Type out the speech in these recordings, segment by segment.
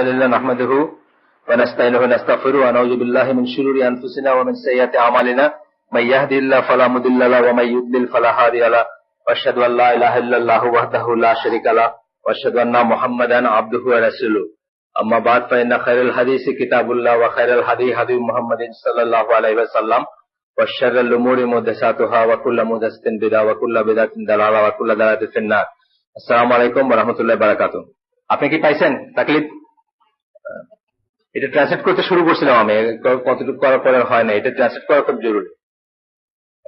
لله نحمده ونستعينه ونستغفره ونعوذ بالله من شرور انفسنا ومن سيئات اعمالنا من يهده الله فلا مضل له ومن يضلل فلا هادي له واشهد ان لا اله الا الله وحده لا شريك له واشهد ان محمدا عبده ورسوله اما بعد فان خير الحديث كتاب الله وخير الهدي هدي محمد صلى الله عليه وسلم وشر الامور محدثاتها وكل محدثة بدعة وكل بدعة ضلالة وكل ضلالة في النار। আসসালামু আলাইকুম ওয়া রাহমাতুল্লাহি ওয়া বারাকাতুহু। আপনি কি পাইছেন তাকলিফ? এটা ট্রান্সলেট করতে শুরু করছিলাম আমি, কতটুকু করার পরে হয় না। এটা ট্রান্সলেট করা খুব জরুরি।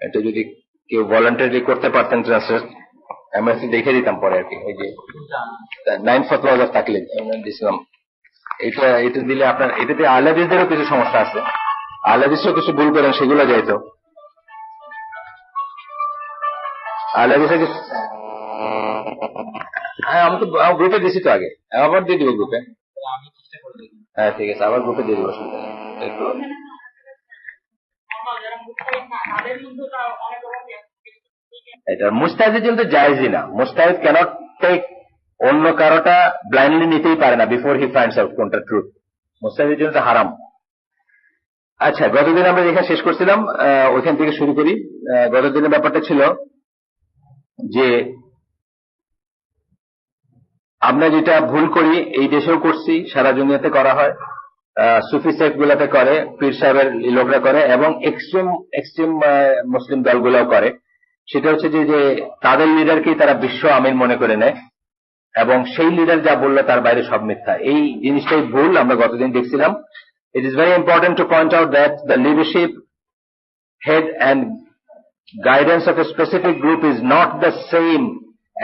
এটা যদি কেউ ভলান্টারি করতে পারতেন ট্রান্সলেট, আমি দেখে দিতাম পরে আর কি। ওই যে 9 ফতওয়া অফ তাকলিফ দিছিলাম, এটা দিলে আপনার এটাতে আহলাদিসদেরও কিছু সমস্যা আছে, আহলাদিসও কিছু ভুল করেন, সেগুলো যাইতো আহলাদিসে। হ্যাঁ, আমি তো গ্রুপে দিছি তো আগে, আবার দিয়ে দিব গ্রুপে। হ্যাঁ ঠিক আছে, আবার গ্রুপে দিয়ে দিব। এটা মুস্তাহিদের জন্য তো জায়েজই না। মুস্তাহিদ ক্যানট টেক, অন্য কারোটা ব্লাইন্ডলি নিতেই পারে না বিফোর হি ফাইন্ডস আউট কোনটা ট্রুথ। মুস্তাহিদের জন্য তো হারাম। আচ্ছা, গতদিন আমরা যেখানে শেষ করছিলাম ওইখান থেকে শুরু করি। গতদিনের ব্যাপারটা ছিল যে আমরা যেটা ভুল করি এই দেশেও করছি, সারা দুনিয়াতে করা হয়, সুফি সেক্ট গুলাতে করে, পীর সাহেবের লোকরা করে, এবং এক্সট্রিম মুসলিম দলগুলাও করে। সেটা হচ্ছে যে তাদের লিডারকেই তারা বিশ্ব আমির মনে করে নেয়, এবং সেই লিডার যা বললো তার বাইরে সব মিথ্যা। এই জিনিসটাই ভুল, আমরা গতদিন দেখছিলাম। It is very important to point out that the leadership head and guidance of a specific group is not the same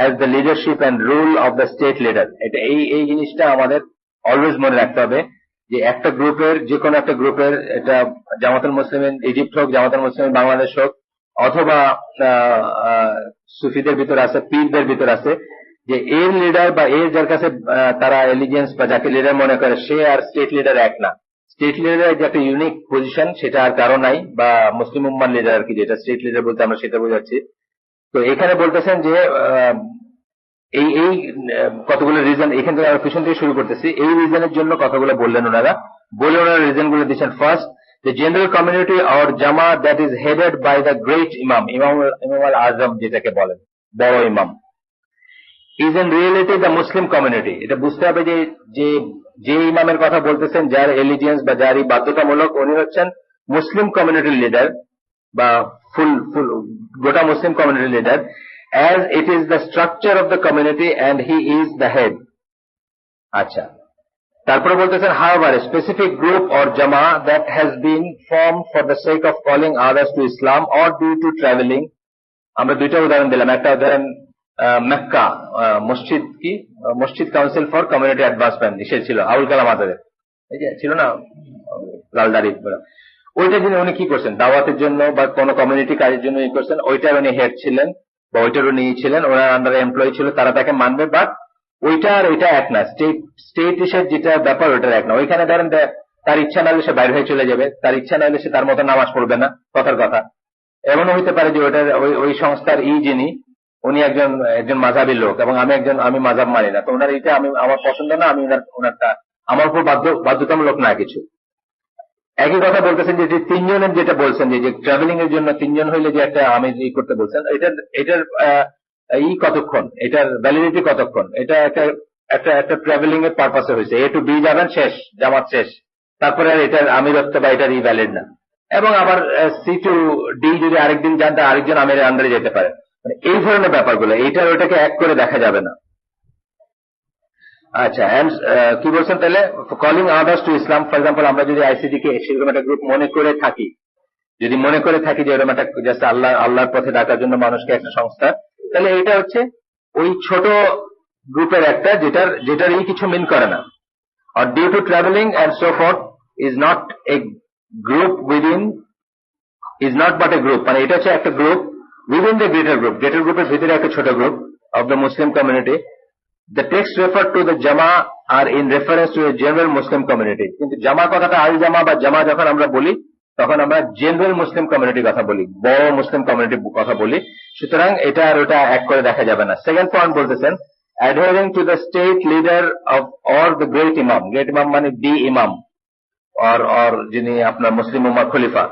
as the leadership and rule of the state leader. এটা এই জিনিসটা আমাদের অলওয়েজ মনে রাখতে হবে যে একটা গ্রুপের, যে কোনো একটা গ্রুপের, এটা জামাতুল মুসলিমিন ইজিপ্ট হোক, জামাতুল মুসলিমিন বাংলাদেশ হোক, অথবা সুফিদের ভিতর আছে, পীরদের ভিতর আছে, যে এর লিডার বা এর যার কাছে তারা এলিজেন্স বা যাকে লিডার মনে করে, সে আর স্টেট লিডার এক না। স্টেট লিডারের যে একটা ইউনিক পজিশন সেটা আর কারো নাই, বা মুসলিম উম্মার লিডার আর কি, যেটা স্টেট লিডার বলতে আমরা সেটা বোঝাচ্ছি। তো এখানে বলতেছেন যে এই কতগুলো রিজন, এখান থেকে আমরা পিছন থেকে শুরু করতেছি। এই রিজনের জন্য কথাগুলো বললেন ওনারা, বলে ওনারা রিজন গুলো দিচ্ছেন। First, the general community or jama that is headed by the great imam al azam, যেটাকে বলেন বড় ইমাম, is in reality the Muslim community. এটা বুঝতে হবে যে ইমামের কথা বলতেছেন, যার এলিজিয়েন্স বা যারই বাধ্যতামূলক, উনি হচ্ছেন মুসলিম কমিউনিটির লিডার বা ফুল গোটা মুসলিম কমিউনিটির leader, as it is the structure of the community and he is the head. আচ্ছা, তারপরে বলতেছেন however a specific group or jama that has been formed for the sake of calling others to Islam or due to traveling. আমরা দুইটা উদাহরণ দিলাম। একটা উদাহরণ মক্কা মসজিদ কাউন্সিল ফর কমিউনিটি অ্যাডভান্সমেন্ট, সে ছিল আবুল কালাম আজাদের, এই যে ছিল না লালদারি, ওইটা যিনি, উনি কি করছেন দাওয়াতের জন্য বা কোন কমিউনিটি কাজের জন্য ই করছেন, ওইটার উনি হেড ছিলেন বা ওইটার উনি ছিলেন, ওনার আন্ডারে এমপ্লয়ি ছিল, তারা তাকে মানবে। বাট ওইটা আর ওইটা এক না, স্টেট এসে যেটা ব্যাপার ওইটার এক না। ওইখানে ধরেন তার ইচ্ছা না হলে সে বাইরে হয়ে চলে যাবে, তার ইচ্ছা না হলে সে তার মতো নামাজ পড়বে না, কথার কথা। এমনও হইতে পারে যে ওইটার ওই সংস্থার যিনি, উনি একজন মাযহাবী লোক এবং আমি মাযহাব মানি না, তো ওনার এটা আমার পছন্দ না, আমি ওনারটা আমার উপর বাধ্যতামূলক না কিছু। একই কথা বলতেছেন যে তিনজনের যেটা বলছেন যে ট্রাভেলিং এর জন্য তিনজন হইলে যে একটা আমি করতে বলছেন, এটার কতক্ষণ, এটার ভ্যালিডিটি কতক্ষণ, এটা একটা ট্রাভেলিং এর পারপাসে হয়েছে। এ টু বি যাবেন, শেষ, জামাত শেষ, তারপরে আর এটার আমিরত্ব বা এটার ভ্যালিড না। এবং আবার সি টু ডি যদি আরেকদিন যান, তা আরেকজন আমিরের আন্ডারে যেতে পারে। এই ধরনের ব্যাপারগুলো, এইটার ওইটাকে এক করে দেখা যাবে না। আচ্ছা, কি বলছেন তাহলে, calling others to Islam, for example আমরা যদি আইসিডি কে সেরকম একটা গ্রুপ মনে করে থাকি, যদি মনে করে থাকি যে এরকম একটা জাস্ট আল্লাহর পথে ডাকার জন্য মানুষকে একটা সংস্থা, তাহলে এটা হচ্ছে ওই ছোট গ্রুপের একটা, যেটার কিছু মিন করে না। আর due to travelling and so forth is not a group within, is not but a group, মানে এটা হচ্ছে একটা গ্রুপ within the greater গ্রুপের ভিতরে একটা ছোট group of the Muslim community. The text referred to the Jama are in reference to a general Muslim community. কিন্তু জামা কথাটা আল জামা বা জামা যখন আমরা বলি, তখন আমরা জেনারেল মুসলিম কমিউনিটির কথা বলি, বড় মুসলিম কমিউনিটির কথা বলি। সুতরাং এটা আর ওটা এক করে দেখা যাবে না। সেকেন্ড পয়েন্ট বলতেছেন, adhering to the state leader of or the great imam মানে the imam or যিনি আপনার মুসলিম উম্মার খলিফা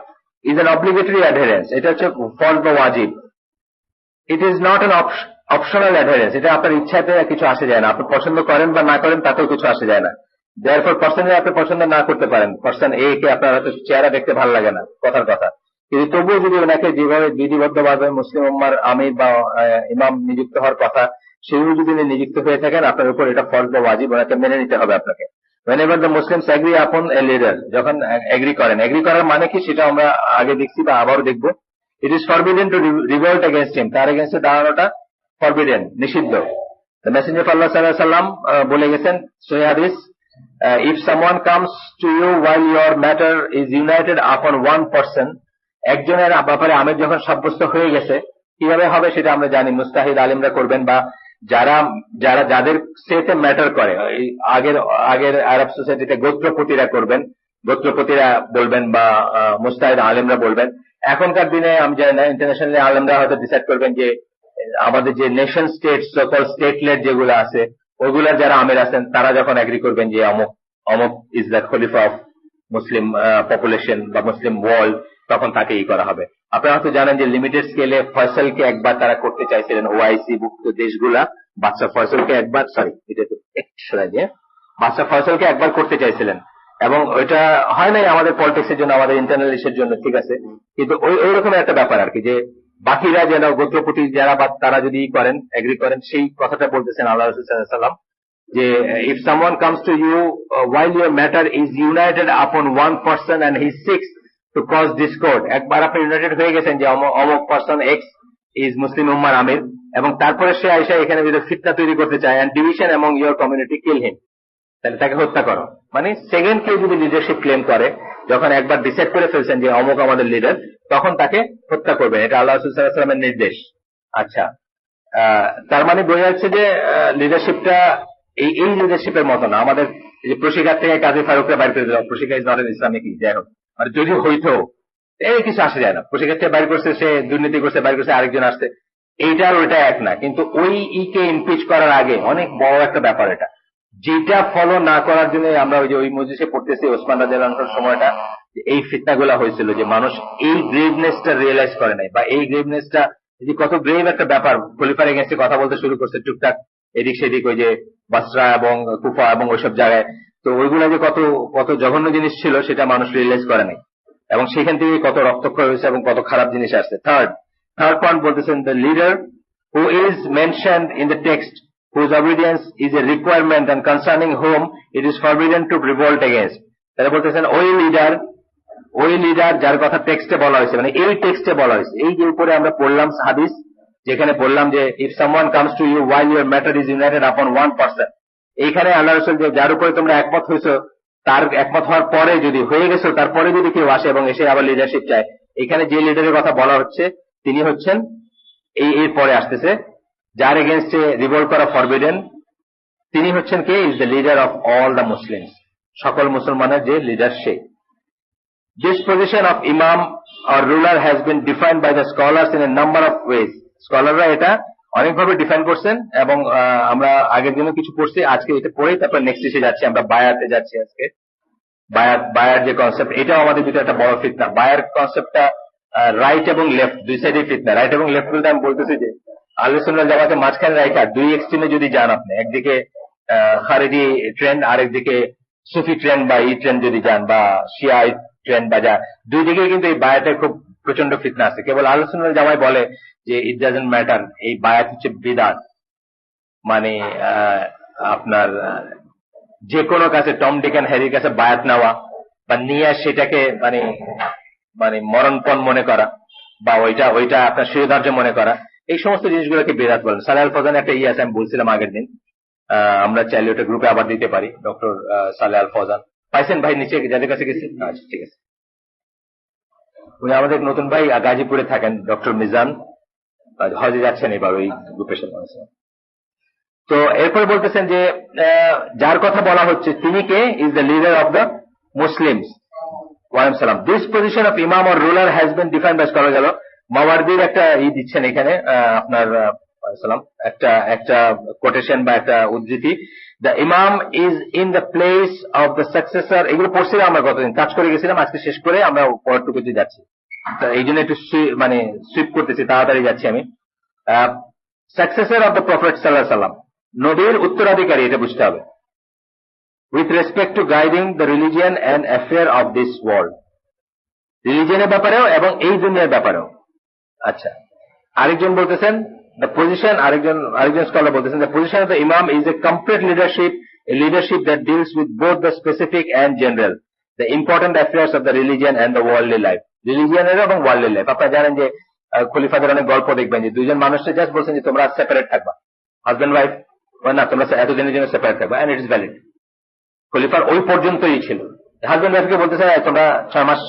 is an obligatory adherence. এটা হচ্ছে ফরজ বা ওয়াজিব. It is not an optional adherence. এটা আপনার ইচ্ছাতে কিছু আসে যায় না. আপনি পছন্দ করেন বা না করেন তাতেও কিছু আসে যায় না. Therefore পার্সন আপনি পছন্দ না করতে পারেন, পার্সন এ কে আপনার হয়তো চেহারা দেখতে ভালো লাগে না, কথার কথা, কিন্তু তবুও যদি ওনাকে যেভাবে বিধিবদ্ধভাবে মুসলিম উম্মার আমির বা ইমাম নিযুক্ত হওয়ার কথা সেগুলো যদি নিযুক্ত হয়ে থাকেন আপনার উপর এটা ফরজ বা ওয়াজিব, ওনাকে মেনে নিতে হবে আপনাকে. Whenever the Muslims agree upon a leader, যখন এগ্রি করার মানে কি সেটা আমরা আগে দেখছি বা আবারও দেখবো. It is forbidden to revolt against him. তার এগেইনস্টে দাঁড়ানোটা forbidden, নিষিদ্ধ. The Messenger of Allah sallallahu alaihi wasallam বলে গেছেন সহিহ হাদিস, if someone comes to you while your matter is united upon one person, একজনের ব্যাপারে আমির যখন সাব্যস্ত হয়ে গেছে, কিভাবে হবে সেটা আমরা জানি, মুস্তাহিদ আলিমরা করবেন বা যাদের সেতে ম্যাটার করে, আগের আরব সোসাইটিতে গোত্রপতিরা করবেন, গোত্রপতিরা বলবেন বা মুস্তাহিদ আলিমরা বলবেন. এখনকার দিনে আমি জানি না, ইন্টারন্যাশনালি আলিমরা হয়তো ডিসাইড করবেন যে আমাদের যে নেশন স্টেট সকল স্টেটলেট যেগুলো আছে ওগুলার যারা আমির আছেন তারা যখন এগ্রি করবেন যে অমুক is the Khalifa of Muslim population বা মুসলিম ওয়ার্ল্ড, তখন তাকে করা হবে. আপনারা হয়তো জানেন যে লিমিটেড স্কেলে ফয়সালকে একবার তারা করতে চাইছিলেন, ওআইসি ভুক্ত দেশগুলা বাদশা ফয়সালকে একবার, বাদশা ফয়সালকে একবার করতে চাইছিলেন, এবং ওইটা হয় নাই আমাদের পলিটিক্সের জন্য, আমাদের ইন্টারনাল ইস্যুর জন্য, ঠিক আছে, কিন্তু ওই রকম একটা ব্যাপার আর কি, যে বাকিরা যেন গোত্রপতি যারা বা তারা যদি করেন এগ্রি করেন, সেই কথাটা বলতেছেন আল্লাহ রাসূল সাল্লাল্লাহু আলাইহি ওয়াসাল্লাম যে if someone comes to you while your matter is united upon one person and he seeks to cause discord, একবার আপনি ইউনাইটেড হয়ে গেছেন যে অমুক পারসন এক্স ইজ মুসলিম উম্মার আমির, এবং তারপরে সে আইসা এখানে যদি ফিতনা তৈরি করতে চায় and division among your community, kill him, তাহলে তাকে হত্যা করো. মানে সেকেন্ড কেউ যদি লিডারশিপ ক্লেম করে, যখন একবার ডিসাইড করে ফেলছেন যে অমুক আমাদের লিডার, তখন তাকে হত্যা করবেন. এটা আল্লাহ রাসূল সাল্লাল্লাহু আলাইহি ওয়াসাল্লামের নির্দেশ. আচ্ছা, তার মানে বোঝা যাচ্ছে যে লিডারশিপটা এই লিডারশিপের মতো না. আমাদের যে প্রশিকার থেকে কাজী ফারুককে বাইর করে দিলাম, Proshika is not an Islamic, যাই হোক, মানে যদি হইতো এই কিছু আসে যায় না, প্রশিকার থেকে বাইর করছে, সে দুর্নীতি করছে, বাইর করছে, আরেকজন আসছে, এইটার ওইটা এক না. কিন্তু ওই কে ইমপিচ করার আগে অনেক বড় একটা ব্যাপার এটা, যেটা ফলো না করার জন্য আমরা ওই মজলিসে পড়তেছি ওসমান রাদিয়াল্লাহু আনহুর সময়টা, এই ফিতনাগুলা হয়েছিল যে মানুষ এই গ্রেভনেসটা রিয়েলাইজ করে নাই, বা এই গ্রেভনেসটা যে কত গ্রেভ একটা ব্যাপার, খলিফার এগেইনস্টে কথা বলতে শুরু করছে টুকটাক এদিক সেদিক, ওই যে বাসরা এবং কুফা এবং ওইসব জায়গায়, তো ওইগুলা যে কত জঘন্য জিনিস ছিল সেটা মানুষ রিয়েলাইজ করে নাই, এবং সেখান থেকে কত রক্তক্ষয় হয়েছে এবং কত খারাপ জিনিস আসছে. থার্ড পয়েন্ট বলতেছেন, the leader who is mentioned in the text whose obedience is a requirement and concerning whom it is forbidden to revolt against. তারা বলতেছেন ওই লিডার যার কথা টেক্সটে বলা হয়েছে, মানে এই টেক্সটে বলা হয়েছে, এই যে উপরে আমরা পড়লাম হাদিস যেখানে বললাম যে if someone comes to you while your matter is united upon one person, এইখানে আল্লাহ রাসূল যে যার উপরে তোমরা একমত হয়েছো, তার একমত হওয়ার পরে যদি হয়ে গেছো, তারপরে যদি কেউ আসে এবং এসে আবার লিডারশিপ চায়, এখানে যে লিডারের কথা বলা হচ্ছে তিনি হচ্ছেন এই পরে আসতেছে যার এগেইনস্টে রিভোল্ট করা ফরবিডেন, তিনি হচ্ছেন কে? Is the leader of all the Muslims, সকল মুসলমানের যে লিডার সে. This position of imam or ruler has been defined by the scholars in a number of ways. স্কলাররা এটা অনেকভাবে ডিফাইন করছেন, এবং আমরা আগের দিনও কিছু পড়ছি, আজকে এটা পড়েই তারপর নেক্সট এসে যাচ্ছি, আমরা বায়াতে যাচ্ছি আজকে. বায়ার যে কনসেপ্ট, এটাও আমাদের ভিতরে একটা বড় ফিতনা. বায়ার কনসেপ্টটা রাইট এবং লেফট দুই সাইডে ফিতনা. রাইট এবং লেফট বলতে আমি বলতেছি যে আহলে সুন্নাত জামাতের মাঝখানে রাইট, দুই এক্সট্রিমে যদি যান আপনি, একদিকে খারেজি ট্রেন্ড, আরেকদিকে সুফি ট্রেন্ড বা ট্রেন্ড যদি যান, বা শিয়া ট্রেন্ড বা যা, দুই দিকে কিন্তু এই বায়াতে খুব প্রচন্ড ফিতনা আছে. কেবল আহলে সুন্নাত জামাত বলে যে ইট ডাজন্ট ম্যাটার, এই বায়াত হচ্ছে বিদআত, মানে আপনার যে কোনো কাছে টম ডিক এন্ড হ্যারির কাছে বায়াত নেওয়া বা নিয়ে সেটাকে মানে মরণপণ মনে করা, বা ওইটা আপনার শিরোধার্য মনে করা, এই সমস্ত জিনিসগুলোকে বেদাত বলেন. সালেহ আল ফৌজান একটা আছে, আমি বলছিলাম আগের দিন, আমরা চাইলে ওটা গ্রুপে আবার দিতে পারি. ডক্টর সালেহ আল ফৌজান পাইছেন ভাই নিচে যাদের কাছে গেছে? আচ্ছা, ঠিক আছে. উনি আমাদের নতুন ভাই, গাজীপুরে থাকেন, ডক্টর মিজান, হজে যাচ্ছেন এবার ওই গ্রুপের সাথে. তো এরপরে বলতেছেন যে যার কথা বলা হচ্ছে তিনি কে? Is the leader of the Muslims. ওয়ালাইকুম সালাম. This position of imam or ruler has been defined by scholar. গেল মাওয়ারদির একটা দিচ্ছেন এখানে আপনার একটা একটা কোটেশন বা একটা উদ্ধৃতি, দ্য ইমাম is in the place of the successor. এগুলো পড়ছিলাম আমরা গতদিন, কাজ করে গেছিলাম, আজকে শেষ করে আমরা পরটুকুতে যাচ্ছি, এই জন্য একটু মানে সুইপ করতেছি, তাড়াতাড়ি যাচ্ছি আমি। সাকসেসর অফ দ্য প্রফেট সাল্লাল্লাহু আলাইহি ওয়াসাল্লাম, নবীর উত্তরাধিকারী, এটা বুঝতে হবে। With respect to guiding the religion and affair of this world, রিলিজিয়নের ব্যাপারেও এবং এই দুনিয়ার ব্যাপারেও। আচ্ছা, আরেকজন বলতেছেন the position, আরেকজন স্কলার বলতেছেন the position of the imam is a complete leadership, a leadership that deals with both the specific and general, the important affairs of the religion and the worldly life, রিলিজিয়নের এবং worldly life. আপনারা জানেন যে খলিফাদের অনেক গল্প দেখবেন যে দুইজন মানুষকে জাস্ট বলছেন যে তোমরা সেপারেট থাকবা, হাজবেন্ড ওয়াইফ, না তোমরা এতদিনের জন্য সেপারেট থাকবা, এন্ড ইট ইজ ভ্যালিড। খলিফার ওই পর্যন্তই ছিল। হাজবেন্ড ওয়াইফকে বলতেছে তোমরা 6 মাস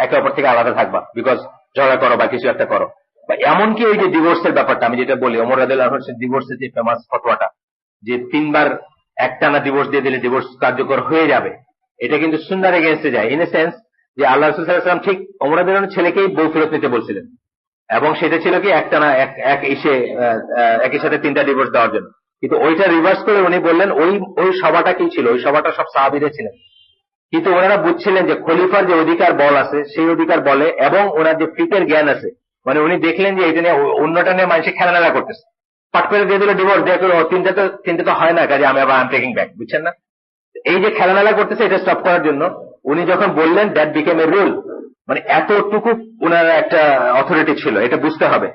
একে অপর থেকে আলাদা থাকবা, বিকজ ঝগড়া করো বা কিছু একটা করো। বা এমনকি এই যে ডিভোর্সের ব্যাপারটা আমি যেটা বলি, ওমর রাদিয়াল্লাহু আনহু ডিভোর্সের যে ফেমাস ফতোয়াটা, যে 3 বার একটানা ডিভোর্স দিয়ে দিলে ডিভোর্স কার্যকর হয়ে যাবে, এটা কিন্তু সুন্নাহর এগেইনস্টে যায়। ইন এ সেন্স যে আল্লাহ রাসূল সাল্লাল্লাহু আলাইহি ওয়াসাল্লাম ঠিক ওমর রাদিয়াল্লাহু আনহু ছেলেকেই বউ ফেরত নিতে বলছিলেন, এবং সেটা ছিল কি একটানা একই সাথে 3টা ডিভোর্স দেওয়ার জন্য। কিন্তু ওইটা রিভার্স করে উনি বললেন ওই সভাটা কি ছিল, ওই সভাটা সব সাহাবীরা ছিলেন, কিন্তু ওনারা বুঝছিলেন যে খলিফার যে অধিকার বল আছে সেই অধিকার বলে, এবং ওনার যে ফিকের জ্ঞান আছে, মানে উনি দেখলেন যে এটা নিয়ে অন্যটা নিয়ে মানুষের খেলামেলা করতেছে, পাট করে দিয়ে দিল ডিভোর্স, দিয়ে তিনটা তো হয় না, কাজে আমি আবার টেকিং ব্যাক, বুঝছেন না? এই যে খেলামেলা করতেছে এটা স্টপ করার জন্য উনি যখন বললেন দ্যাট বিকেম এ রুল, মানে এতটুকু ওনার একটা অথরিটি ছিল, এটা বুঝতে হবে।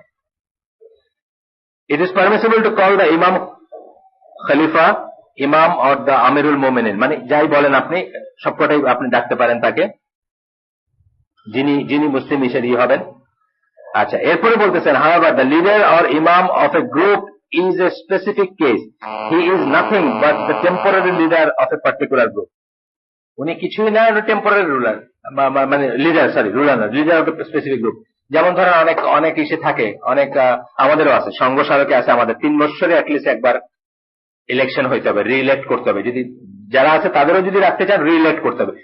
It is permissible to call the ইমাম খলিফা, ইমাম অর দ্য আমিরুল মোমিনিন, মানে যাই বলেন আপনি সবকটাই আপনি ডাকতে পারেন তাকে, যিনি মুসলিম হিসেবে হবেন। আচ্ছা, এরপরে বলতেছেন however the leader or imam of a group is a specific case, he is nothing but the temporary leader of a particular group, উনি কিছুই না, টেম্পোরারি রুলার, মানে leader of a specific group. যেমন ধরেন অনেক ইসে থাকে, অনেক আমাদেরও আছে, সংঘ স্মারকে আছে আমাদের 3 বছরে অ্যাটলিস্ট একবার ইলেকশন হইতে হবে, রিইলেক্ট করতে হবে, যদি যারা আছে তাদেরও যদি রাখতে চান রিইলেক্ট করতে হবে।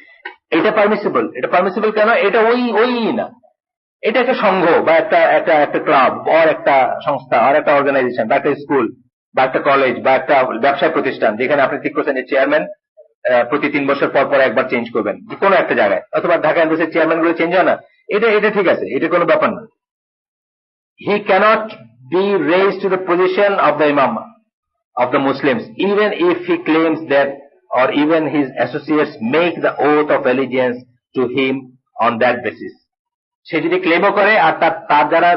এটা পারমিসিবল। এটা পারমিসিবল কেন? এটা ওই না, এটা একটা সংঘ বা একটা ক্লাব আর একটা সংস্থা আর একটা অর্গানাইজেশন বা একটা স্কুল বা একটা কলেজ বা একটা ব্যবসায় প্রতিষ্ঠান, যেখানে আপনি ঠিক করছেন যে চেয়ারম্যান প্রতি 3 বছর পর একবার চেঞ্জ করবেন কোনো একটা জায়গায়, অথবা ঢাকা এমবিসির চেয়ারম্যান গুলো চেঞ্জ হয় না, এটা ঠিক আছে, এটা কোনো ব্যাপার না। He cannot be raised to the position of the imam of the Muslims even if he claims that, or even his associates make the oath of allegiance to him on that basis, সে যদি ক্লেমও করে আর তার যারা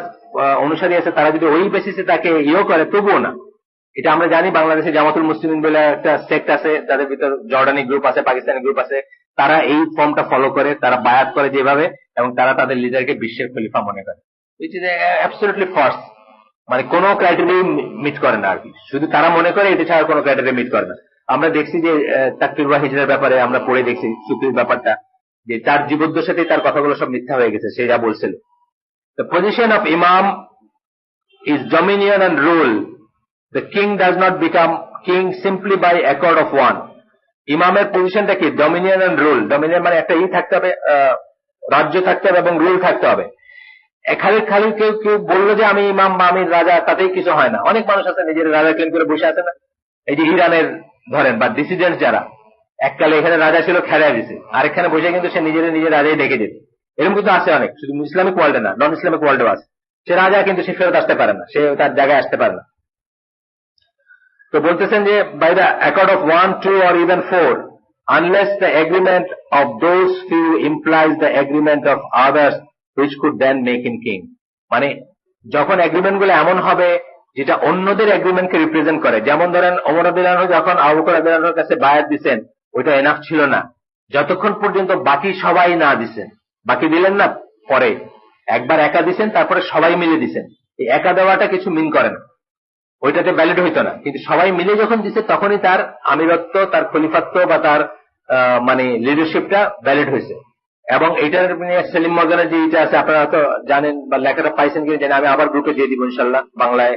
অনুসারী আছে তারা যদি ওই বেসিসে তাকে করে, তবুও না। এটা আমরা জানি বাংলাদেশে জামাতুল মুসলিমিন বলে একটা সেক্ট আছে, তাদের ভিতর জর্ডানি গ্রুপ আছে, পাকিস্তানি গ্রুপ আছে, তারা এই ফর্মটা ফলো করে, তারা বায়াত করে যেভাবে, এবং তারা তাদের লিডারকে বিশ্বের খলিফা মনে করে, which is absolutely false, মানে কোনো ক্রাইটেরিয়া মিট করে না আর কি, শুধু তারা মনে করে, এটা ছাড়া কোনো ক্রাইটেরিয়া মিট করে না। আমরা দেখছি যে তাকফির বা হিজরার ব্যাপারে আমরা পড়ে দেখছি সুফির ব্যাপারটা, যে তার জীবদ্দশাতে তার কথাগুলো সব মিথ্যা হয়ে গেছে, সে যা বলছিল। The position of imam is dominion and rule. The king does not become king simply by accord of one. ইমামের পজিশনটা কি? Dominion and rule. ডমিনিয়ন মানে একটা থাকতে হবে, রাজ্য থাকতে হবে এবং রুল থাকতে হবে। খালি কেউ বললো যে আমি ইমাম বা আমি রাজা, তাতেই কিছু হয় না। অনেক মানুষ আছে নিজের রাজা ক্লেম করে বসে আছে না, এই যে ইরানের ধরেন বা ডিসিডেন্ট যারা, এককালে এখানে রাজা ছিল, খেলায় দিছে, আর এখানে বসে কিন্তু সে নিজের রাজাই ডেকে যেত, এরকম কিন্তু আছে অনেক, শুধু ইসলামিক ওয়ার্ল্ডে না, নন ইসলামিক ওয়ার্ল্ডেও আছে। সে রাজা কিন্তু সে ফেরত আসতে পারে না, সে তার জায়গায় আসতে পারে না। তো বলতেছেন যে by the accord of 1, 2 or even 4, unless the agreement of those few implies the agreement of others which could then make him king, মানে যখন এগ্রিমেন্ট গুলো এমন হবে যেটা অন্যদের এগ্রিমেন্টকে রিপ্রেজেন্ট করে, যেমন ধরেন ওমর রাদিয়াল্লাহু আনহু যখন আবু বকর রাদিয়াল্লাহু আনহুর কাছে বায়াত দিবেন, ওইটা এনাফ ছিল না যতক্ষণ পর্যন্ত বাকি সবাই না দিবেন। বাকি দিলেন না, পরে একবার একা দিবেন, তারপরে সবাই মিলে দিবেন। এই একা দেওয়াটা কিছু মিন করে না, ওইটাতে ভ্যালিড হইতো না, কিন্তু সবাই মিলে যখন দিছে তখনই তার আমিরত্ব, তার খলিফাত্ব বা তার মানে লিডারশিপটা ভ্যালিড হয়েছে। এবং এইটার সেলিম মর্গানের যে এটা আছে আপনারা তো জানেন বা লেখাটা পাইছেন কিনা জানেন, আমি আবার গ্রুপে দিয়ে দিব ইনশাল্লাহ। বাংলায়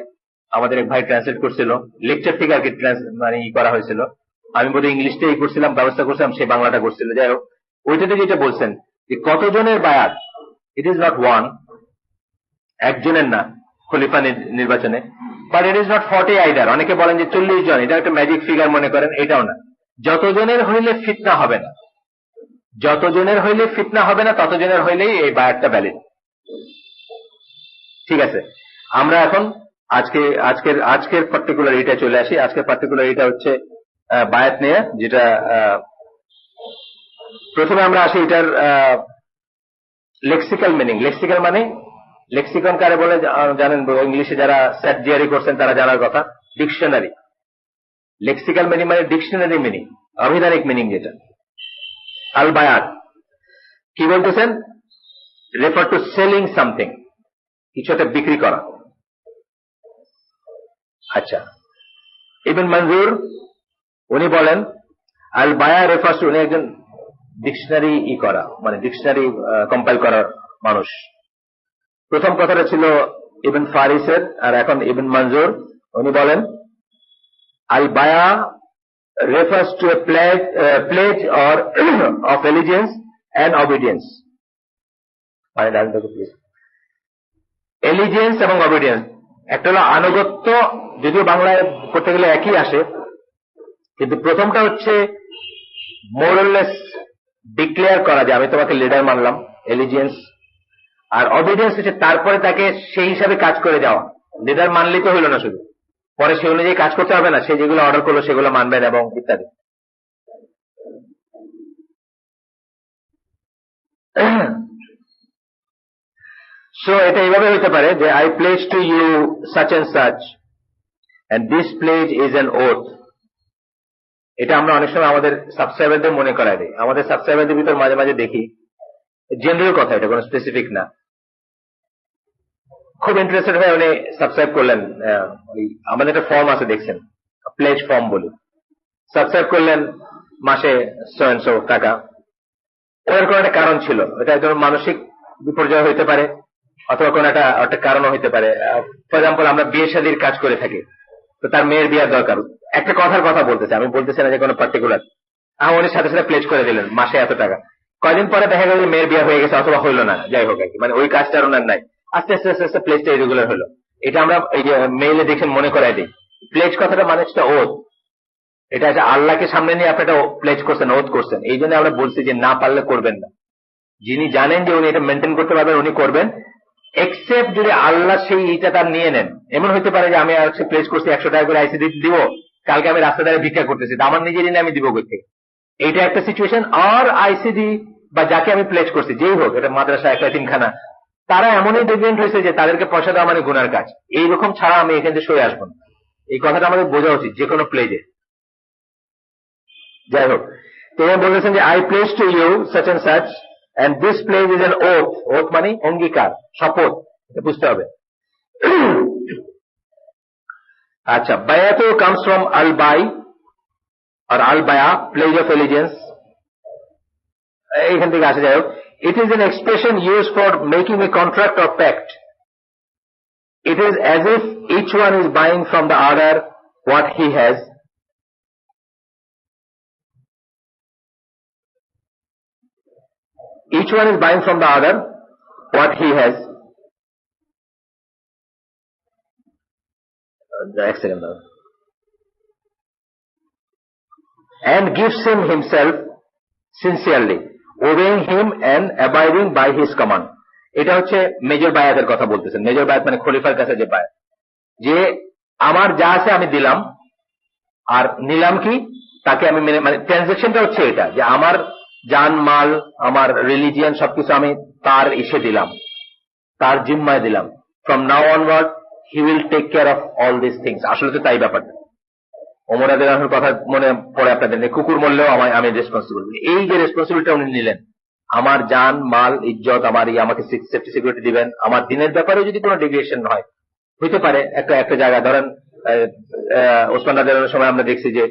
আমাদের এক ভাই ট্রান্সলেট করছিল, লেকচার থেকে আর কি মানে করা হয়েছিল, আমি বোধহয় ইংলিশটাই করছিলাম, ব্যবস্থা করছিলাম, সে বাংলাটা করছিল। যাই হোক, ওইটাতে যেটা বলছেন যে কতজনের বায়াত, ইট ইজ নট ওয়ান, একজনের না খলিফা নির্বাচনে, but it is not 40 either. অনেকে বলেন যে 40 জন, এটা একটা ম্যাজিক ফিগার মনে করেন, এটাও না। যতজনের হইলে ফিতনা হবে না, যতজনের হইলে ফিতনা হবে না, ততজনের হইলেই এই বায়াতটা ভ্যালিড। ঠিক আছে, আমরা এখন আজকের পার্টিকুলার এটা চলে আসি। আজকের পার্টিকুলার এটা হচ্ছে বায়াত নিয়ে, যেটা প্রথমে আমরা আসি এটার লেক্সিক্যাল মিনিং। লেক্সিক্যাল মানে, লেক্সিকন কারে বলে জানেন? ইংলিশে যারা সেট জিআরই করছেন তারা জানার কথা। ডিকশনারি। লেক্সিক্যাল মিনিং মানে ডিকশনারি মিনিং, আবিধানিক মিনিং যেটা। আল বায়াত কি বলতেছেন? রেফার টু সেলিং সামথিং, কিছু একটা বিক্রি করা। আচ্ছা, ইবন মনজুর উনি বলেন আল বায়া রেফার্স টু, উনি একজন ডিকশনারি করা, মানে ডিকশনারি কম্পাইল করার মানুষ। প্রথম কথাটা ছিল ইবন ফারিসের, আর এখন ইবন মনজুর উনি বলেন আল বায়া refers to a pledge or of allegiance and obedience. মানে এলিজেন্স এবং অবিডিয়েন্স, একটা হলো আনুগত্য, যদিও বাংলায় করতে গেলে একই আসে, কিন্তু প্রথমটা হচ্ছে মোরাললেস ডিক্লেয়ার করা যে আমি তোমাকে লিডার মানলাম, এলিজেন্স। আর অবিডিয়েন্স হচ্ছে তারপরে তাকে সেই হিসাবে কাজ করে যাওয়া। লিডার মানলেই তো হইল না, শুধু পরে সে অনুযায়ী কাজ করতে হবে না, সে যেগুলো অর্ডার করলো সেগুলো মানবেন এবং ইত্যাদি। সো এটা এইভাবে হইতে পারে যে I pledge to you such and such and this pledge is an oath. এটা আমরা অনেক সময় আমাদের সাবস্ক্রাইবারদের মনে করাই দিই। আমাদের সাবস্ক্রাইবারদের ভিতর মাঝে মাঝে দেখি, জেনারেল কথা, এটা কোনো স্পেসিফিক না, খুব ইন্টারেস্টেড হয়ে উনি সাবস্ক্রাইব করলেন। আমাদের একটা ফর্ম আছে দেখছেন, প্লেজ ফর্ম বলি। সাবস্ক্রাইব করলেন মাসে 100 টাকা। ওর কোনো একটা কারণ ছিল, এটা একজন মানসিক বিপর্যয় হইতে পারে, অথবা কোনো একটা কারণও হইতে পারে। ফর এক্সাম্পল, আমরা বিয়ে শাদীর কাজ করে থাকি, তো তার মেয়ের বিয়ার দরকার, একটা কথার কথা বলতেছে, আমি বলতেছি না যে কোনো পার্টিকুলার। উনি সাথে সাথে প্লেজ করে দিলেন মাসে এত টাকা। কয়দিন পরে দেখা গেল মেয়ের বিয়ে হয়ে গেছে অথবা হইলো না, যাই হোক আর কি, মানে ওই কাজটার ওনার নাই। আস্তে আস্তে আস্তে আস্তে প্লেজটা ইরেগুলার হলো। এটা আমরা এই যে মেইলে দেখে মনে করাই দিই। প্লেজ কথাটা মানে হচ্ছে ওথ। এটা আছে আল্লাহকে সামনে নিয়ে আপনি একটা প্লেজ করছেন, ওথ করছেন। এই জন্য আমরা বলছি যে না পারলে করবেন না। যিনি জানেন যে উনি এটা মেনটেন করতে পারবেন উনি করবেন, এক্সেপ্ট যদি আল্লাহ সেই ইটা তার নিয়ে নেন। এমন হইতে পারে যে আমি আজকে প্লেজ করছি 100 টাকা করে আইসিডি দিব, কালকে আমি রাস্তা ধারে ভিক্ষা করতেছি, আমার নিজেরই না, আমি দিব করতে। এইটা একটা সিচুয়েশন। আর আইসিডি বা যাকে আমি প্লেজ করছি, যেই হোক, এটা মাদ্রাসা, একটা এতিমখানা, তারা এমনই ডিপেন্ড হয়েছে যে তাদেরকে পয়সা দেওয়া মানে গুনার কাজ। এইরকম ছাড়া আমি এখান থেকে সরে আসবো না, এই কথাটা আমাদের বোঝা উচিত যে কোনো প্লেজে। যাই হোক, তিনি বলেছেন যে I pledge to you such and such and this pledge is an oath. Oath মানে অঙ্গীকার, শপথ, এটা বুঝতে হবে। আচ্ছা, বায়াতু কামস ফ্রম আল বাই আর আল বায়া, প্লেজ অফ এলিজেন্স, এইখান থেকে আসে। যাই হোক, it is an expression used for making a contract or pact. It is as if each one is buying from the other what he has. Each one is buying from the other what he has. Excellent. And gives him himself sincerely, obeying him and abiding by his command. এটা হচ্ছে major বায়াতের কথা বলতেছেন। Major বায়াত মানে খলিফার কাছে যে বায়াত, যে আমার যা আছে আমি দিলাম, আর নিলাম কি তাকে আমি মেনে, মানে ট্রানজাকশনটা হচ্ছে এটা যে আমার জান মাল, আমার রিলিজিয়ান সবকিছু আমি তার ইসে দিলাম, তার জিম্মায় দিলাম। From now onward he will take care of all this things. আসলে তো তাই ব্যাপারটা। ওমর রাদিয়াল্লাহু আনহুর কথা মনে পড়ে আপনাদের, কুকুর মরলেও আমি রেসপন্সিবল। এই যে রেসপন্সিবিলিটি উনি নিলেন, আমার জান মাল ইজ্জত, আমার আমাকে সেফটি সিকিউরিটি দিবেন, আমার দিনের ব্যাপারে যদি কোনো ডেভিয়েশন হয়, হইতে পারে একটা জায়গা, ধরেন ওসমান রাদিয়াল্লাহু সময় আমরা দেখছি যে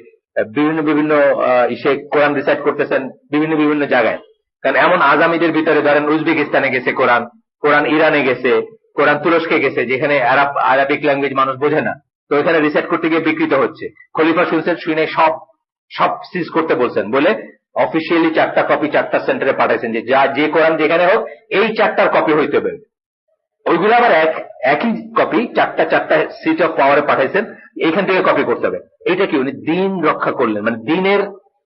বিভিন্ন ইসে কোরআন রিসাইট করতেছেন বিভিন্ন জায়গায়। কারণ এমন আজামিদের ভিতরে ধরেন উজবেকিস্তানে গেছে কোরআন ইরানে গেছে, কোরআন তুরস্কে গেছে, যেখানে আরবিক ল্যাঙ্গুয়েজ মানুষ বোঝে না, তো এখানে রিসাইট করতে গিয়ে বিকৃত হচ্ছে। খলিফা শুনছেন, শুনে সব সিজ করতে বলছেন, বলে অফিসিয়ালি 4টা কপি 4টা সেন্টারে পাঠাইছেন যে যে কোরআন যেখানে হোক এই 4টার কপি হইতে হবে। ওইগুলো আবার একই কপি চারটা সিট অফ পাওয়ারে পাঠাইছেন, এইখান থেকে কপি করতে হবে। এটা কি উনি দিন রক্ষা করলেন, মানে দিনের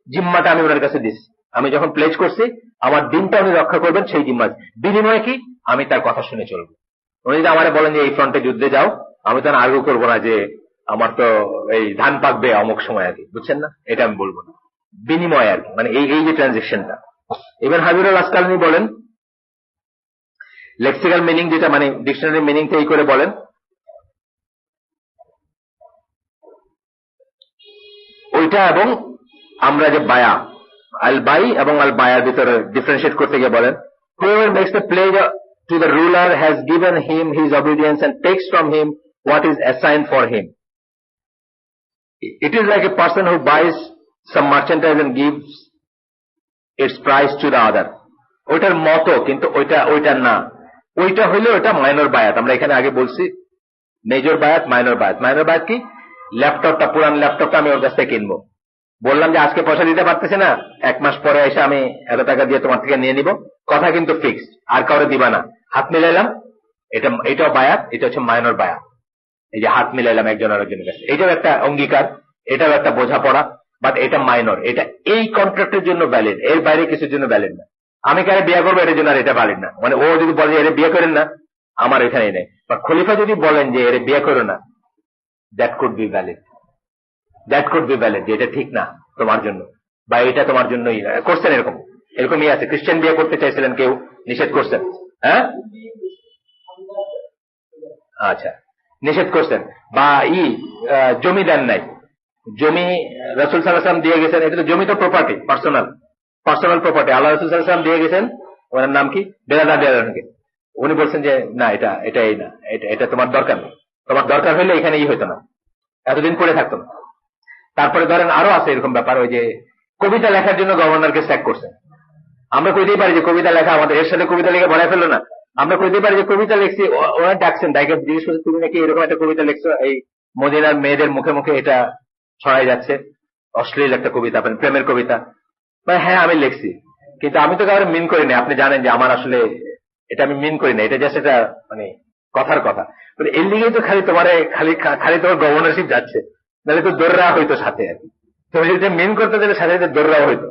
জিম্মাটা আমি ওনার কাছে দিচ্ছি। আমি যখন প্লেজ করছি আমার দিনটা উনি রক্ষা করবেন, সেই জিম্মা বিনিময়ে কি আমি তার কথা শুনে চলবো। উনি যদি আমার বলেন যে এই ফ্রন্টে যুদ্ধে যাও, আমি তো আর্গু করবো না যে আমার তো এই ধান পাকবে অমুক সময় আর কি, বুঝছেন না, এটা আমি বলবো না। বিনিময় আর কি, মানে এই যে ট্রানজেকশনটা। এবার হাবিবুল আসকালানি বলেন লেক্সিক্যাল মিনিং, যেটা মানে ডিকশনারি মিনিং এই করে বলেন, ওইটা এবং আমরা যে বায়া আল বাই এবং আল বায়ার ভিতরে ডিফারেন্সিয়েট করতে গিয়ে বলেন whoever makes the pledge to the ruler has given him his obedience and takes from him what is assigned for him. It is like a person who buys some merchandise and gives its price to the other. ওইটার মতো, কিন্তু ওইটা না। ওইটা হইলে ওইটা minor বায়াত। আমরা এখানে আগে বলছি মেজর বায়াত, মাইনর বায়াত। মাইনর বায়াত কি? ল্যাপটপটা, পুরান ল্যাপটপটা আমি ওর কাছ থেকে কিনবো, বললাম যে আজকে পয়সা দিতে পারতেছে না, 1 মাস পরে এসে আমি এত টাকা দিয়ে তোমার থেকে নিয়ে নিব, কথা কিন্তু ফিক্স, আর কাউরে দিবা না। হাত মিলাইলাম, এটাও বায়াত, এটা হচ্ছে মাইনর বায়াত। এই যে হাত মিলাইলাম একজন আরেকজনের কাছে, এটাও একটা অঙ্গীকার, এটাও একটা বোঝাপড়া, বাট এটা মাইনর। এটা এই কন্ট্রাক্টের জন্য ভ্যালিড, এর বাইরে কিছুর জন্য ভ্যালিড না। আমি কারে বিয়ে করবো এটার জন্য আর এটা ভ্যালিড না। মানে ও যদি বলে এর বিয়ে করেন না, আমার এখানেই নেই। বা খলিফা যদি বলেন যে এর বিয়ে করো না, দ্যাট কুড বি ভ্যালিড, যে এটা ঠিক না তোমার জন্য, বা এটা তোমার জন্যই করছেন। এরকমই আছে। খ্রিস্টান বিয়ে করতে চাইছিলেন, কেউ নিষেধ করছেন, হ্যাঁ আচ্ছা নিষেধ করছেন। বা জমি দেন নাই, জমি রাসূল সাল্লাল্লাহু আলাইহি ওয়াসাল্লাম দিয়ে গেছেন, এটা তো জমি তো প্রপার্টি, পার্সোনাল প্রপার্টি। আল্লাহ রাসূল সাল্লাল্লাহু আলাইহি ওয়াসাল্লাম দিয়ে গেছেন, ওনার নাম কি, বেলাদারকে। উনি বলছেন যে না, এটাই না, এটা তোমার দরকার নেই, তোমার দরকার হলে এখানে হইতো না, এতদিন পড়ে থাকতো না। তারপরে ধরেন আরো আছে এরকম ব্যাপার, ওই যে কবিতা লেখার জন্য গভর্নরকে স্যাক করছেন। আমরা কইতেই পারি যে কবিতা লেখা, আমাদের এর সাথে কবিতা লিখে ভরাই ফেললো না, আমরা কইতেই পারি যে কবিতা লিখছি। ওরা ডাকছেন, ডাইকে জিজ্ঞেস করছে তুমি নাকি এরকম একটা কবিতা লিখছো, এই মদিনার মেয়েদের মুখে মুখে এটা ছড়াই যাচ্ছে, অশ্লীল একটা কবিতা, আপনার প্রেমের কবিতা। মানে হ্যাঁ আমি লিখছি, কিন্তু আমি তো কাউকে মিন করি না। আপনি জানেন যে আমার আসলে এটা আমি মিন করি না, এটা জাস্ট এটা মানে কথার কথা। এর লিগেই তো খালি তোমার গভর্নরশিপ যাচ্ছে, নাহলে তো দৌড়রা হইতো সাথে আর কি। তুমি যদি মিন করতে গেলে সাথে সাথে দৌড়রাও হইতো।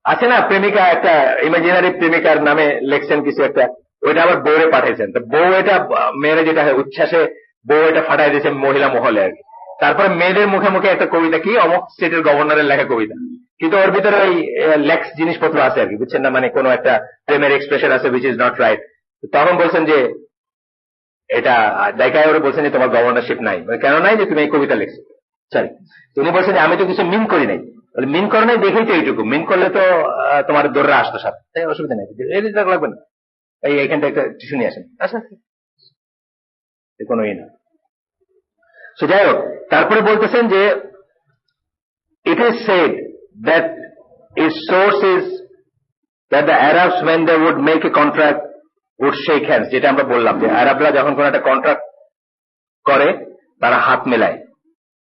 আছে না প্রেমিকা, একটা ইমাজিনারি প্রেমিকার নামে লেখছেন কিছু একটা, ওইটা আবার বউরে পাঠাইছেন। তো বউ এটা মেয়েরা যেটা উচ্ছ্বাসে বউ এটা ফাটাই দিয়েছে মহিলা মহলে আর কি। তারপরে মেয়েদের মুখে মুখে একটা কবিতা, কি অমুক স্টেটের গভর্নরের লেখা কবিতা, কিন্তু ওর ভিতরে ওই লেক্স জিনিসপত্র আছে আর কি, বুঝছেন না, মানে কোনো একটা প্রেমের এক্সপ্রেশন আছে which is not right। তখন বলছেন যে এটা দেখায়, ওরা বলছেন যে তোমার গভর্নরশিপ নাই। কেন নাই? যে তুমি এই কবিতা লিখছো, সরি তুমি বলছেন যে আমি তো কিছু মিন করি নাই। মিন করে নাই দেখেই তো এইটুকু, মিন করলে তো তোমার দৌড়রা আসতো সাথে, অসুবিধা নেই, লাগবে না। এইখানটা একটা টিস্যু নিয়ে আসেন, আচ্ছা কোনো না। যাই হোক, তারপরে বলতেছেন যে it is said that its source is that the Arabs when they would make a contract would shake hands। যেটা আমরা বললাম যে আরবরা যখন কোন একটা কন্ট্রাক্ট করে তারা হাত মেলায়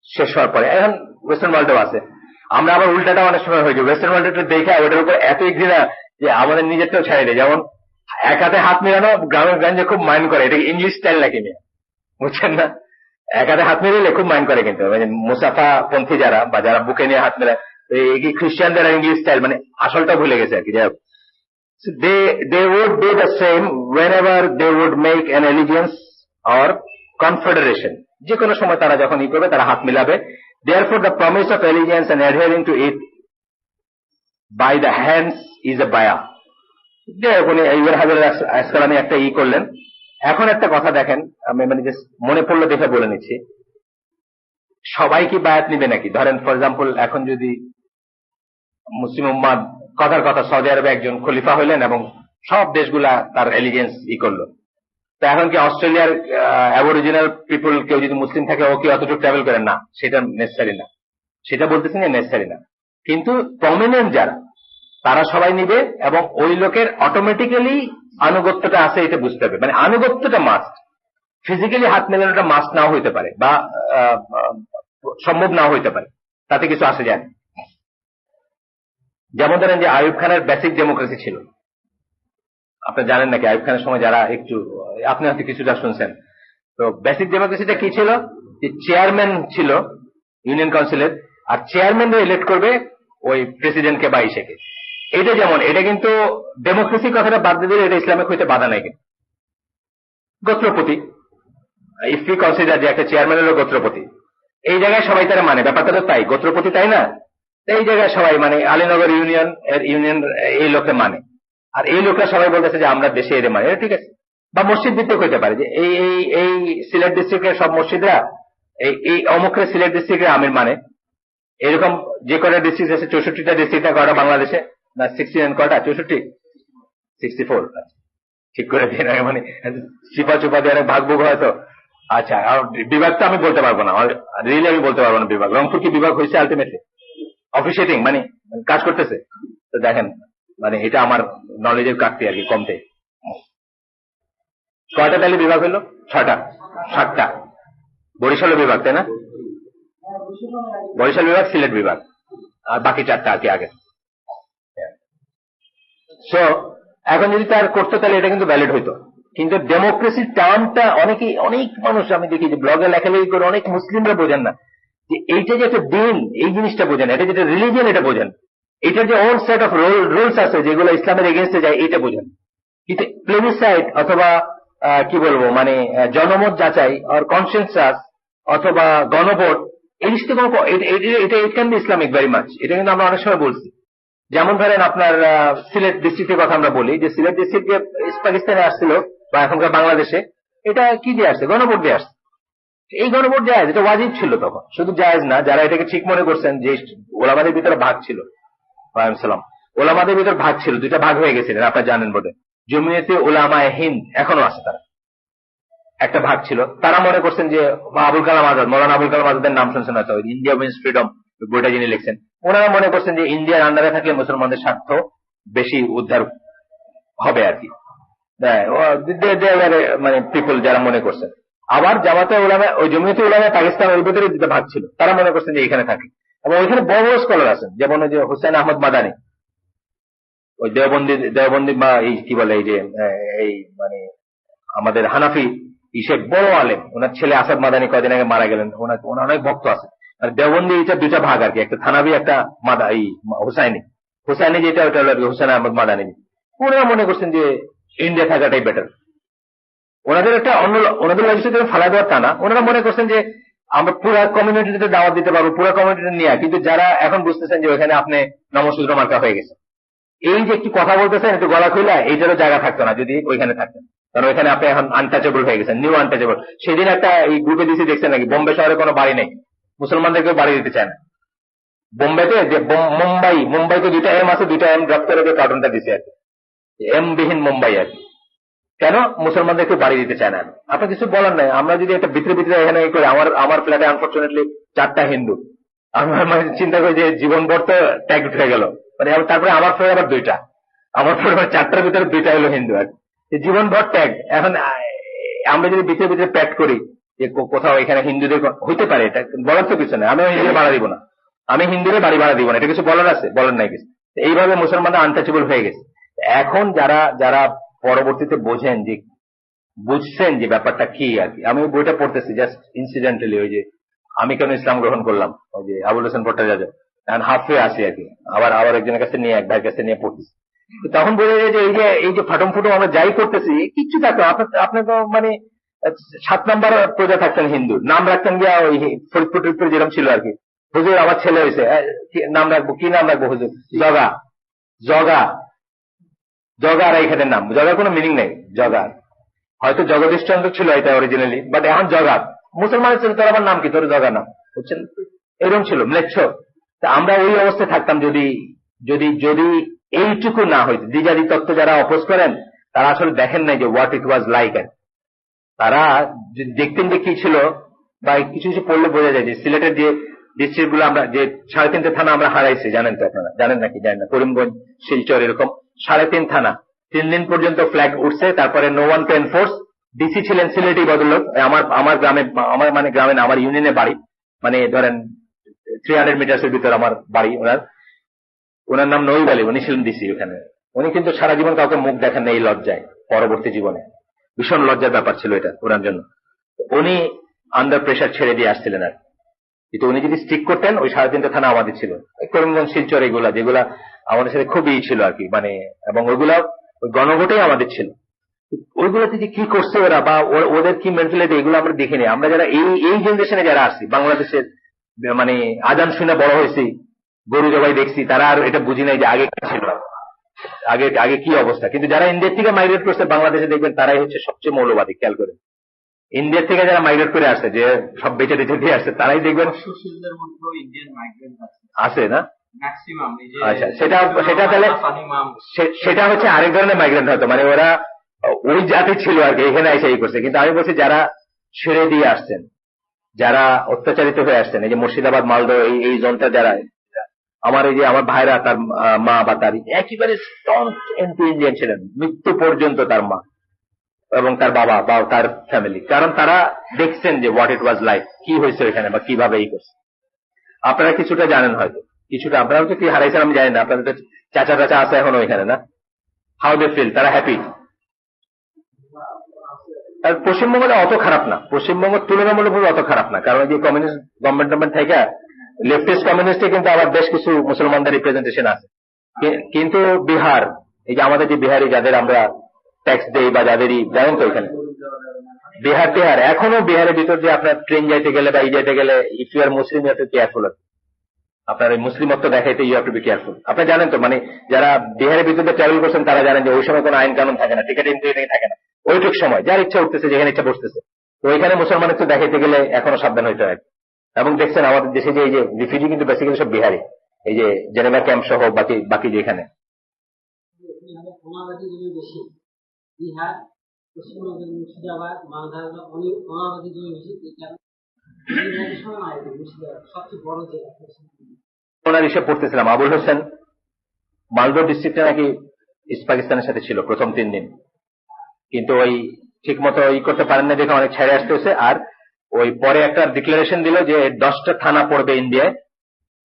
শেষ হওয়ার পরে। এখন ওয়েস্টার্ন ওয়ার্ল্ডেও আছে, আমরা আবার উল্টাটা অনেক সময় হয়ে যায়, ওয়েস্টার্ন ওয়ার্ল্ডটা দেখে ওটার উপর এত ঘৃণা যে আমাদের নিজেরটাও ছাড়িয়ে দেয়। যেমন এক হাতে হাত মেলানো গ্রামের গঞ্জে খুব মাইন্ড করে, এটা ইংলিশ স্টাইল নাকি নিয়ে, বুঝছেন না? এক হাতে হাত মেলালে খুব মাইন্ড করে, কিন্তু মুসাফা পন্থী যারা বা যারা বুকে নিয়ে হাত মেলায়, এই খ্রিস্টানদের ইংলিশ স্টাইল, মানে আসলটা ভুলে গেছে আর কি। যাই হোক, they would do the same whenever they would make an allegiance or confederation। যে কোনো সময় তারা যখন করবে তারা হাত মিলাবে। therefore the promise of allegiance and adhering to it by the hands is a baya। যে ইবনে হাজার আসকালানী একটা করলেন। এখন একটা কথা দেখেন, আমি মানে মনে পড়লো দেখে বলে নিচ্ছি, সবাই কি বায়াত নিবে নাকি? ধরেন ফর এক্সাম্পল, এখন যদি মুসলিম উম্মাদ কথার কথা সৌদি আরবে একজন খলিফা হইলেন এবং সব দেশগুলা তার এলিগেন্স করলো, তো এখন কি অস্ট্রেলিয়ার অ্যাবরিজিনাল পিপল কেউ যদি মুসলিম থাকে ও কি অতটুকু ট্রাভেল করেন? না, সেটা নেসেসারি না, সেটা বলতেছেন যে নেসেসারি না। কিন্তু প্রমিনেন্ট যারা তারা সবাই নিবে, এবং ওই লোকের অটোমেটিক্যালি আনুগত্যটা আছে, এটা বুঝতে হবে। মানে আনুগত্যটা মাস্ট, ফিজিক্যালি হাত মেলানোটা মাস্ট নাও হইতে পারে বা সম্ভব নাও হইতে পারে, তাতে কিছু আসে যায়। যেমন ধরেন যে আইয়ুব খানের বেসিক ডেমোক্রেসি ছিল, আপনি জানেন নাকি আইয়ুব খানের সময় যারা একটু, আপনি হয়তো কিছুটা শুনছেন। তো বেসিক ডেমোক্রেসিটা কি ছিল, যে চেয়ারম্যান ছিল ইউনিয়ন কাউন্সিলের, আর চেয়ারম্যানরা ইলেক্ট করবে ওই প্রেসিডেন্টকে বা ইসেকে। এটা যেমন, এটা কিন্তু ডেমোক্রেসি কথাটা বাদ দিয়ে দিলে এটা ইসলামিক হইতে বাধা নাই। কিন্তু গোত্রপতি, ইফ ইউ কনসিডার যে একটা চেয়ারম্যান হলো গোত্রপতি, এই জায়গায় সবাই তারা মানে, ব্যাপারটা তো তাই, গোত্রপতি তাই না, এই জায়গায় সবাই মানে আলীনগর ইউনিয়ন এই লোককে মানে, আর এই লোকরা সবাই বলতেছে যে আমরা দেশে এর মানে, ঠিক আছে। বা মসজিদ ভিত্তিক হইতে পারে যে এই সিলেট ডিস্ট্রিক্টের সব মসজিদরা এই অমুকের সিলেট ডিস্ট্রিক্টের আমির মানে, এরকম যে কটা ডিস্ট্রিক্ট আছে, 64টা ডিস্ট্রিক্ট কটা বাংলাদেশে না, 69 কটা, 64, 64, ঠিক করে দিয়ে না, মানে চিপা চুপা দিয়ে ভাগ ভোগ হয়তো। আচ্ছা, আর বিভাগটা আমি বলতে পারবো না, রিয়েলি আমি বলতে পারবো না বিভাগ। রংপুর কি বিভাগ হয়েছে আলটিমেটলি? অফিসিয়েটিং মানে কাজ করতেছে। তো দেখেন, মানে এটা আমার নলেজের কাটতি আর কি, কমতে। কয়টা তাহলে বিভাগ হলো? 6টা, 7টা। বরিশাল বিভাগ তাই না? বরিশাল বিভাগ, সিলেট বিভাগ, আর বাকি 4টা আর কি আগে। সো এখন যদি তার করতো তাহলে এটা কিন্তু ভ্যালিড হইতো। কিন্তু ডেমোক্রেসির টার্মটা অনেক মানুষ আমি দেখি যে ব্লগে লেখালেখি করে, অনেক মুসলিমরা বোঝেন না যে এইটা যে একটা দিন, এই জিনিসটা বোঝেন, এটা যেটা রিলিজিয়ন এটা বোঝেন, এটার যে ওন সেট অফ রুলস আছে যেগুলো ইসলামের এগেনস্টে যায়, এটা বোঝেন। কিন্তু প্লেবিসাইড অথবা কি বলবো মানে জনমত যাচাই আর কনসেনসাস অথবা গণভোট, এই জিনিসটা এটা it can be Islamic very much. এটা কিন্তু আমরা অনেক সময় বলছি। যেমন ধরেন আপনার সিলেট ডিস্ট্রিক্টের কথা আমরা বলি, যে সিলেট ডিস্ট্রিক্ট যে পাকিস্তানে আসছিল বা এখনকার বাংলাদেশে, এটা কি দিয়ে আসছে? গণভোট দিয়ে আসছে। এই গণভোট জায়েজ, এটা ওয়াজিব ছিল তখন, শুধু জায়েজ না, যারা এটাকে ঠিক মনে করছেন যে ওলামাদের ভিতরে ভাগ ছিল, ওলামাদের ভিতরে ভাগ ছিল, 2টা ভাগ হয়ে গেছিলেন আপনারা জানেন বোধ হয়। জমিয়তে উলামায়ে হিন্দ এখনো আছে, তারা একটা ভাগ ছিল, তারা মনে করছেন যে আবুল কালাম আজাদ, মৌলানা আবুল কালাম আজাদের নাম শুনছেন হয়তো, ইন্ডিয়া উইন্স ফ্রিডম বইটা যিনি লিখছেন, ওনারা মনে করছেন যে ইন্ডিয়ার আন্ডারে থাকলে মুসলমানদের স্বার্থ বেশি উদ্ধার হবে আর কি, মানে পিপল যারা মনে করছেন। আবার জামাতে উলামা, ওই জমিয়তে উলামা পাকিস্তান, ওই ভিতরে 2টা ভাগ ছিল, তারা মনে করছেন যে এখানে থাকে। এবং ওইখানে বড় বড় স্কলার আছেন, যেমন ওই যে হুসেন আহমদ মাদানি, ওই দেওবন্দি বা এই কি বলে এই যে এই মানে আমাদের হানাফি ইসে বড় আলেম, ওনার ছেলে আসাদ মাদানি কয়দিন আগে মারা গেলেন, ওনার অনেক ভক্ত আছে। আর দেওবন্দি এটা 2টা ভাগ আর কি, একটা থানাবি একটা হুসাইনি যেটা, ওটা হলো হুসেন আহমদ মাদানি। ওনারা মনে করছেন যে ইন্ডিয়া থাকাটাই বেটার। ওনাদের একটা অন্য, ওনাদের লেজিসলেটর ফালা দেওয়ার তা না, ওনারা মনে করছেন যে আমরা পুরা কমিউনিটিতে দাওয়াত দিতে পারবো, পুরা কমিউনিটি নিয়ে। কিন্তু যারা এখন বুঝতেছেন যে ওখানে আপনি নমশূদ্র মার্কা হয়ে গেছে, এই যে একটু কথা বলতেছেন একটু গলা খুলে, এইটারও জায়গা থাকতো না যদি ওইখানে থাকতেন, কারণ ওইখানে আপনি এখন আনটাচেবল হয়ে গেছেন, নিউ আনটাচেবল। সেদিন একটা এই গ্রুপে দিয়েছে, দেখছেন নাকি, বোম্বে শহরে কোনো বাড়ি নেই, মুসলমানদের কেউ বাড়ি দিতে চায় না। বোম্বেতে যে মুম্বাইতে 2টা এম আছে, 2টা এম ড্রপ করে কার্টুনটা দিছে আর কি, এম বিহীন মুম্বাই আর কি। কেন মুসলমানদেরকে বাড়ি দিতে চায় না? আপনার কিছু বলার নাই। আমরা যদি একটা ভিতরে এখানে করে, আমার ফ্ল্যাটে আনফর্চুনেটলি 4টা হিন্দু, আমার মানে চিন্তা করি যে জীবনভর তো ট্যাগ উঠে গেল, মানে তারপরে আমার ফ্ল্যাটে আবার 2টা, আমার পরিবার 4টার ভিতরে 2টা হলো হিন্দু আর জীবনভর ট্যাগ। এখন আমরা যদি ভিতরে প্যাক করি যে কোথাও এখানে হিন্দুদের হইতে পারে, এটা বলার তো কিছু নেই। আমি হিন্দুদের ভাড়া দিব না, আমি হিন্দুদের বাড়ি ভাড়া দিব না, এটা কিছু বলার আছে? বলার নাই কিছু। এইভাবে মুসলমানরা আনটাচেবল হয়ে গেছে। এখন যারা পরবর্তীতে বুঝছেন যে ব্যাপারটা কি আর কি, আমি বইটা পড়তেছি জাস্ট ইনসিডেন্টালি, ওই যে আমি কেন ইসলাম গ্রহণ করলাম, ওই যে আবুল হোসেন ভট্টাচার্য, এখন হাফে আসি আর কি, আবার একজনের কাছে নিয়ে, এক ভাইয়ের কাছে নিয়ে পড়তেছি। তখন বোঝা যায় যে এই যে ফাটম ফুটম আমরা যাই করতেছি কিচ্ছু থাকতো। আপনি তো মানে 7 নম্বর প্রজা থাকতেন হিন্দুর, নাম রাখতেন গিয়া ওই ফরিদপুর যেরকম ছিল আর কি, হুজুর আমার ছেলে হয়েছে, নাম রাখবো, কি নাম রাখবো হুজুর? জগা আর এই নাম, জগার কোনো মিনিং নেই। জগা হয়তো জগদীশ চন্দ্র ছিল এটা অরিজিনালি, বাট এখন জগা মুসলমানের ছিল, তোর আমার নাম কি, তোর জগা নাম, বুঝছেন? এরকম ছিল ম্লেচ্ছ। আমরা ওই অবস্থায় থাকতাম যদি যদি যদি এইটুকু না হইতো। দ্বিজাতি তত্ত্ব যারা অপোজ করেন তারা আসলে দেখেন নাই যে হোয়াট ইট ওয়াজ লাইক। তারা যদি দেখতেন যে কি ছিল, বা কিছু কিছু পড়লে বোঝা যায় যে সিলেটের যে ডিস্ট্রিক্ট গুলো আমরা যে 3.5টা থানা আমরা হারাইছি, জানেন তো আপনারা? জানেন নাকি জানেন না? করিমগঞ্জ, শিলচর, এরকম 3.5 থানা 3 দিন পর্যন্ত ফ্ল্যাগ উঠছে, তারপরে no one to enforce. DC ছিলেন সিলেটি ভদ্রলোক, আমার গ্রামে, আমার গ্রামে না, আমার ইউনিয়নে বাড়ি, মানে ধরেন 300 মিটারের ভিতর আমার বাড়ি। ওনার নাম নইব আলী, উনি ছিলেন ডিসি ওখানে। উনি কিন্তু সারা জীবন কাউকে মুখ দেখেন না এই লজ্জায়, পরবর্তী জীবনে ভীষণ লজ্জার ব্যাপার ছিল এটা ওনার জন্য। উনি আন্ডার প্রেশার ছেড়ে দিয়ে আসছিলেন আর, কিন্তু উনি যদি স্টিক করতেন, ওই 3.5টা থানা আমাদের ছিল, করিমগঞ্জ, শিলচর, এগুলা যেগুলা আমাদের সাথে খুবই ছিল আর কি, মানে, এবং ওইগুলা ওই গণভোটেই আমাদের ছিল। ওইগুলোতে যে কি করছে ওরা বা ওদের কি মেন্টালিটি, এগুলো আমরা দেখিনি। আমরা যারা এই জেনারেশনে যারা আসছি, বাংলাদেশের মানে আজান শুনে বড় হয়েছি, গরু জবাই দেখছি, তারা আর এটা বুঝি নাই যে আগে কি ছিল, আগে কি অবস্থা। কিন্তু যারা ইন্ডিয়া থেকে মাইগ্রেট করছে বাংলাদেশে, দেখবেন তারাই হচ্ছে সবচেয়ে মৌলবাদী। খেয়াল করে, ইন্ডিয়া থেকে যারা মাইগ্রেট করে আসছে, যে সব বেঁচে বেঁচে দিয়ে আসছে, তারাই দেখবেন আছে না ম্যাক্সিমাম। আচ্ছা, সেটা তাহলে সেটা হচ্ছে আরেক ধরনের মাইগ্রেন্ট হয়তো, মানে ওরা ওই জাতি ছিল আর কি, এখানে এসে এই করছে। কিন্তু আমি বলছি যারা ছেড়ে দিয়ে আসছেন, যারা অত্যাচারিত হয়ে আসছেন, এই যে মুর্শিদাবাদ, মালদহ, এই জোনটা, যারা আমার এই যে আমার ভাইরা, তার মা বা তার একেবারে স্ট্রং এন্টি ইন্ডিয়ান ছিলেন, মৃত্যু পর্যন্ত তার মা এবং তার বাবা বা তার ফ্যামিলি, কারণ তারা দেখছেন যে হোয়াট ইট ওয়াজ লাইফ, কি হয়েছে এখানে বা কিভাবে এই করছে। আপনারা কিছুটা জানেন হয়তো, কিছুটা আপনারা তো কি হারাইছেন আমি জানি না, আপনাদের তো চাচা টাচা আছে এখনো এখানে না? হাউ দে ফিল, তারা হ্যাপি? আর পশ্চিমবঙ্গটা অত খারাপ না, পশ্চিমবঙ্গ তুলনামূলকভাবে অত খারাপ না, কারণ যে কমিউনিস্ট গভর্নমেন্ট থেকে লেফটিস্ট কমিউনিস্টে কিন্তু আবার বেশ কিছু মুসলমানদের রিপ্রেজেন্টেশন আছে। কিন্তু বিহার, এই যে আমাদের যে বিহারি যাদের আমরা ট্যাক্স দেই বা যাদেরই, জানেন তো এখানে বিহার এখনো বিহারের ভিতর যে আপনার ট্রেন যাইতে গেলে বা এই যাইতে গেলে, if you are Muslim you have to careful. আপনার এই মুসলিমত্ব দেখাইতে you have to be careful. আপনি জানেন তো, মানে যারা বিহারের ভিতরে ট্রাভেল করছেন তারা জানেন যে ওই সময় কোনো আইন কানুন থাকে না, টিকিট এন্ট্রি থাকে না, ওইটুক সময় যার ইচ্ছা উঠতেছে, যেখানে ইচ্ছা বসতেছে। তো ওইখানে মুসলমানের তো দেখাইতে গেলে এখনো সাবধান হইতে হয়। এবং দেখছেন আমাদের দেশে যে এই যে রিফিউজি কিন্তু বেসিক্যালি সব বিহারি, এই যে জেনেভা ক্যাম্প সহ বাকি যেখানে বিহার, পশ্চিমবঙ্গের মুর্শিদাবাদ, মালদা অনেক অনাবাদী জমি বেশি, সবচেয়ে বড় জেলা। ওনার হিসেবে পড়তেছিলাম, আবুল হোসেন মালদহ ডিস্ট্রিক্টে নাকি ইস্ট পাকিস্তানের সাথে ছিল প্রথম 3 দিন, কিন্তু ওই ঠিক মতো করতে পারেন না দেখে অনেক ছেড়ে আসতে হয়েছে। আর ওই পরে একটা ডিক্লারেশন দিল যে 10টা থানা পড়বে ইন্ডিয়ায়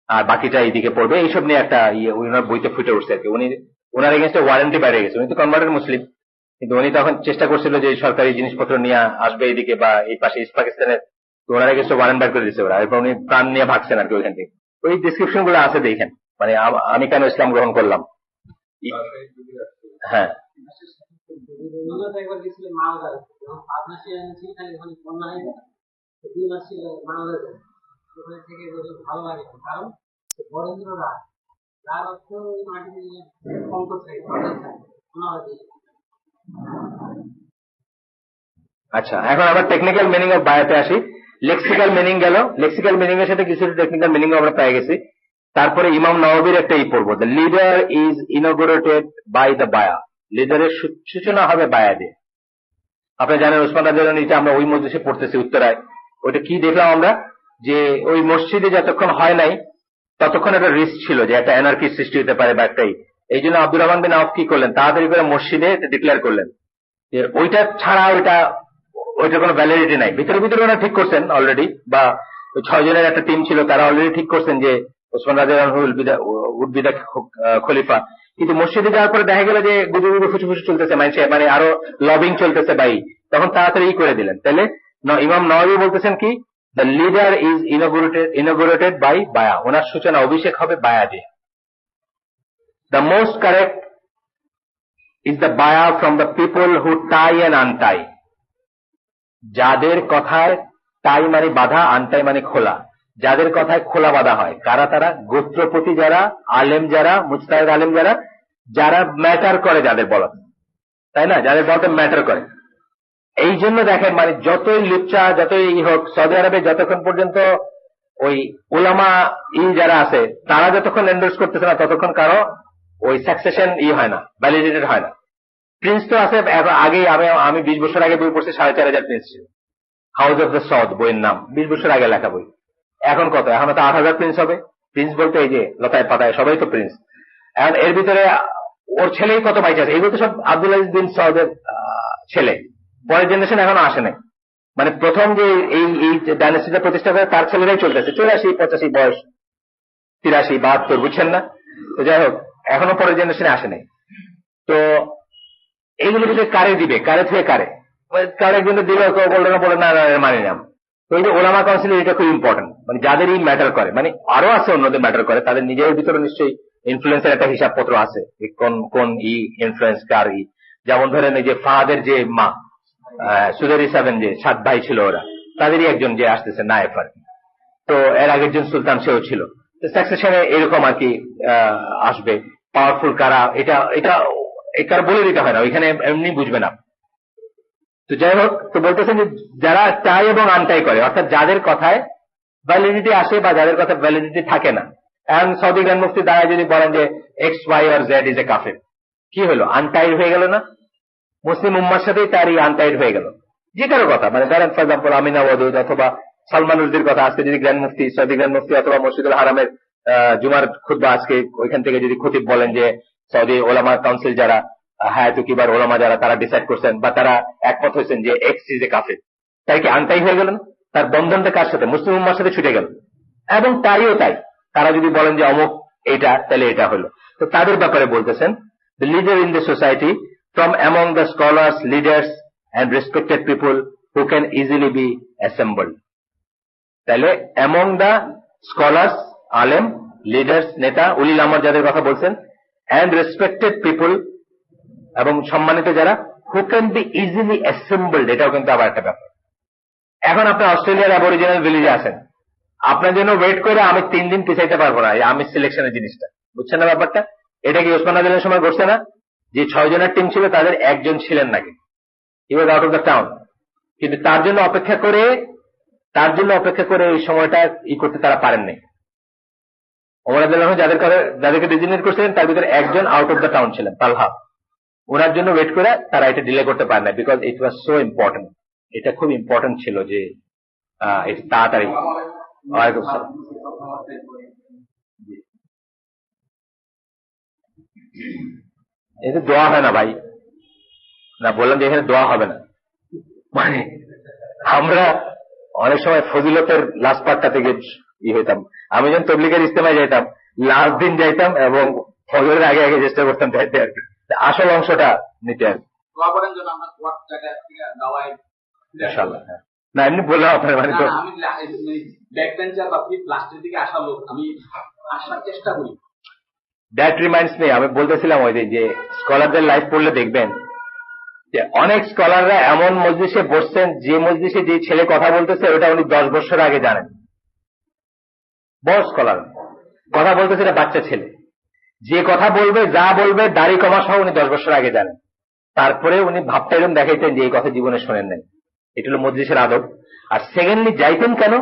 আর বাকিটা এইদিকে পড়বে, এইসব নিয়ে একটা ওনার বইতে ফুটে উঠছে আর কি। ওনার এগেন্স্টে ওয়ারেন্টি বাইরে গেছে, উনি তো কনভার্টেড মুসলিম, কিন্তু উনি তখন চেষ্টা করছিল যে সরকারি জিনিসপত্র নিয়ে আসবে এইদিকে বা এই পাশে ইস্ট পাকিস্তানের, তো ওনার এগেন্স্টে ওয়ারেন্ট বাইর করে দিচ্ছে ওরা। এরপর উনি প্রাণ নিয়ে ভাগছেন আর কি ওইখান থেকে। ওই ডিসক্রিপশন গুলো আছে দেখেন, মানে আমি কেন ইসলাম গ্রহণ করলাম। হ্যাঁ, একবার গেছিলেন মালদা, পাবনাশি ছিল, ওখানে বন্যা হয়ে গেল, 2 মাস ছিল মালদা, ওখানে থেকে ভালো লাগে, কারণ বরেন্দ্ররা তার অর্থ ওই মাটিতে কঙ্কর থাকে, অনাবাদী। আচ্ছা, এখন আবার টেকনিক্যাল মিনিং অফ বায়াতে আসি। লেক্সিক্যাল মিনিং গেল, লেক্সিক্যাল মিনিং এর সাথে কিছু টেকনিক্যাল মিনিং আমরা পেয়ে গেছি। তারপরে ইমাম নওয়াবির একটা পড়বো, the leader is inaugurated by the বায়া, লিডারের সূচনা হবে বায়া দিয়ে। আপনি জানেন ওসমান রাদিয়াল্লাহু আনহু, আমরা ওই মজলিসে পড়তেছি উত্তরায়, ওইটা কি দেখলাম আমরা, যে ওই মসজিদে যতক্ষণ হয় নাই ততক্ষণ একটা রিস্ক ছিল যে একটা এনার্কি সৃষ্টি হতে পারে বা একটাই। এই জন্য আব্দুর রহমান বিন আউফ কি করলেন, তাড়াতাড়ি করে মসজিদে ডিক্লেয়ার করলেন যে ওইটা ছাড়া ওইটার কোনো ভ্যালিডিটি নাই। ভিতরে ওরা ঠিক করছেন অলরেডি, বা 6 জনের একটা টিম ছিল, তারা অলরেডি ঠিক করছেন যে ওসমান রাদিয়াল্লাহু আনহু উড বি দ্য খলিফা। কিন্তু মসজিদে যাওয়ার পরে দেখা গেল যে গুজুগুজু ফুসুফুসু চলতেছে, মানে আরো লবিং চলতেছে বাই, তখন তাড়াতাড়ি করে দিলেন। তাহলে ইমাম নওয়াবী বলতেছেন কি, the leader is inaugurated by বায়া, ওনার সূচনা অভিষেক হবে বায়া দিয়ে। The most correct is the বায়া from the people who tie and untie, যাদের কথায় টাই মানে বাধা, আনটাই মানে খোলা, যাদের কথায় খোলা বাধা হয়, কারা তারা, গোত্রপতি যারা, আলেম যারা, মুজতাহিদ আলেম যারা, যারা ম্যাটার করে, যাদের বলা, তাই না, যাদের বলতে ম্যাটার করে। এই জন্য দেখেন, মানে যতই লুচ্চা যতই হোক, সৌদি আরবে যতক্ষণ পর্যন্ত ওই উলামা যারা আছে তারা যতক্ষণ এন্ডোর্স করতেছে না, ততক্ষণ কারো ওই সাকসেশন হয় না, ভ্যালিডেটেড হয় না। প্রিন্স তো আছে, আগে আমি 20 বছর আগে বই পড়ছি, 4,500 প্রিন্স ছিল, হাউস অফ দ্য সদ বইয়ের নাম, 20 বছর আগে লেখা বই। এখন কত, এখন তো 8,000 প্রিন্স হবে। প্রিন্স বলতে এই যে লতায় পাতায় সবাই তো প্রিন্স। এখন এর ভিতরে ওর ছেলেই কত বাইচে আছে, এগুলো তো সব আব্দুল আজিজ বিন সৌদের ছেলে, পরের জেনারেশন এখনো আসে নাই। মানে প্রথম যে এই ডাইনাস্টিটা প্রতিষ্ঠা করে তার ছেলেরাই চলতেছে, 84, 85 বয়স, 83, 72, বুঝছেন না? তো যাই হোক, এখনো পরের জেনারেশনে আসে নাই। তো এইগুলোর ভিতরে কারে দিবে, কারে থেকে কারে, কারো একজনের দিলে বলবে না, বলে না মানি না। তো এই যে ওলামা কাউন্সিল, এটা খুব ইম্পর্টেন্ট, মানে যাদেরই ম্যাটার করে, মানে আরো আছে অন্যদের ম্যাটার করে, তাদের নিজের ভিতরে নিশ্চয়ই ইনফ্লুয়েন্সের একটা হিসাবপত্র আছে, কোন কোন ইনফ্লুয়েন্স কার। যেমন ধরেন এই যে ফাহাদের যে মা সুদেরি 7 যে 7 ভাই ছিল ওরা, তাদেরই একজন যে আসতেছে নায়েফ আর কি। তো এর আগের জন সুলতান সেও ছিল। সাকসেশনে এরকম আর কি আসবে, পাওয়ারফুল কারা, এটা এটা এটা বলে দিতে হয় না, ওইখানে এমনি বুঝবে না। তো যাই হোক, তো বলতেছেন যে যারা চাই এবং আনটাই করে, অর্থাৎ যাদের কথায় ভ্যালিডিটি আসে বা যাদের কথা ভ্যালিডিটি থাকে না। এখন সৌদি গ্র্যান্ড মুফতি দ্বারা যদি বলেন যে X Y or Z is a কাফের, কি হলো, আনটাইড হয়ে গেল না? মুসলিম উম্মার সাথেই তারই আনটাইড হয়ে গেল। যে কারো কথা, মানে ধরেন ফর এক্সাম্পল আমিনা ওয়াদুদ অথবা সালমান রুশদির কথা আজকে যদি গ্র্যান্ড মুফতি, সৌদি গ্র্যান্ড মুফতি অথবা মসজিদুল হারামের জুমার খুতবা আজকে ওইখান থেকে যদি খতিব বলেন যে সৌদি ওলামা কাউন্সিল যারা হায়াতু কিবার ওলামা যারা, তারা ডিসাইড করছেন বা তারা একমত হয়েছেন যে এক্স ইজ এ কাফের, তাই কি আনটাই হয়ে গেল না? তার বন্ধনটা কার সাথে? মুসলিম উম্মার সাথে ছুটে গেল। এবং তাইও তাই, তারা যদি বলেন যে অমুক এটা, তাহলে এটা হলো। তো তাদের ব্যাপারে বলতেছেন, the leader in the society from among the scholars, leaders and respected people who can easily be assembled. তাহলে among the scholars, আলেম, leaders, নেতা, উলিল আমর যাদের কথা বলছেন, and respected people এবং সম্মানিত যারা, who can be easily assembled, এটাও কিন্তু আবার একটা ব্যাপার। এখন আপনি অস্ট্রেলিয়ার অ্যাবরিজিনাল ভিলেজে আছেন, আপনার জন্য ওয়েট করে আমি 3 দিন পিছাইতে পারবো না, আমি সিলেকশনের জিনিসটা, বুঝছেন না ব্যাপারটা? এটা কি ওসমান আদিলের সময় ঘটছে না? যে 6 জনের টিম ছিল তাদের একজন ছিলেন নাকি, he was out of the town, কিন্তু তার জন্য অপেক্ষা করে এই সময়টা করতে তারা পারেননি। ওমর আব্দুল্লাহ যাদেরকে ডিজিগনেট করছিলেন তার ভিতরে একজন আউট অফ দ্য টাউন ছিলেন, তালহা। ওনার জন্য ওয়েট করে তারা এটা ডিলে করতে পারে না, because it was so important. এটা খুব ইম্পর্টেন্ট ছিল যে এটা তাড়াতাড়ি। ওয়ালাইকুম আসসালাম। এতে দোয়া হয় না ভাই, না বললাম যে এখানে দোয়া হবে না, মানে আমরা অনেক সময় ফজিলতের লাস্ট পার্টটা থেকে হইতাম। আমি যখন তবলিগের ইস্তেমায় যাইতাম, লাস্ট দিন যাইতাম এবং ফজরের আগে আগে চেষ্টা করতাম যাইতে আর কি, আসল অংশটা নিতে আর কি। না এমনি বললাম আপনার, মানে তো দ্যাট রিমাইন্ডস মি, আমি বলতেছিলাম ওই যে স্কলারদের লাইফ পড়লে দেখবেন যে অনেক স্কলাররা এমন মজলিসে বসছেন, যে মজলিসে যে ছেলে কথা বলতেছে ওটা উনি 10 বছর আগে জানেন। বড় স্কলার কথা বলতেছে, এটা বাচ্চা ছেলে, যে কথা বলবে যা বলবে দাড়ি কমা সহ উনি 10 বছর আগে জানেন। তারপরে উনি ভাবটা এরকম দেখাইতেন যে এই কথা জীবনে শোনেন নাই। এটা হলো মজলিসের আদব। আর সেকেন্ডলি যাইতেন কেন,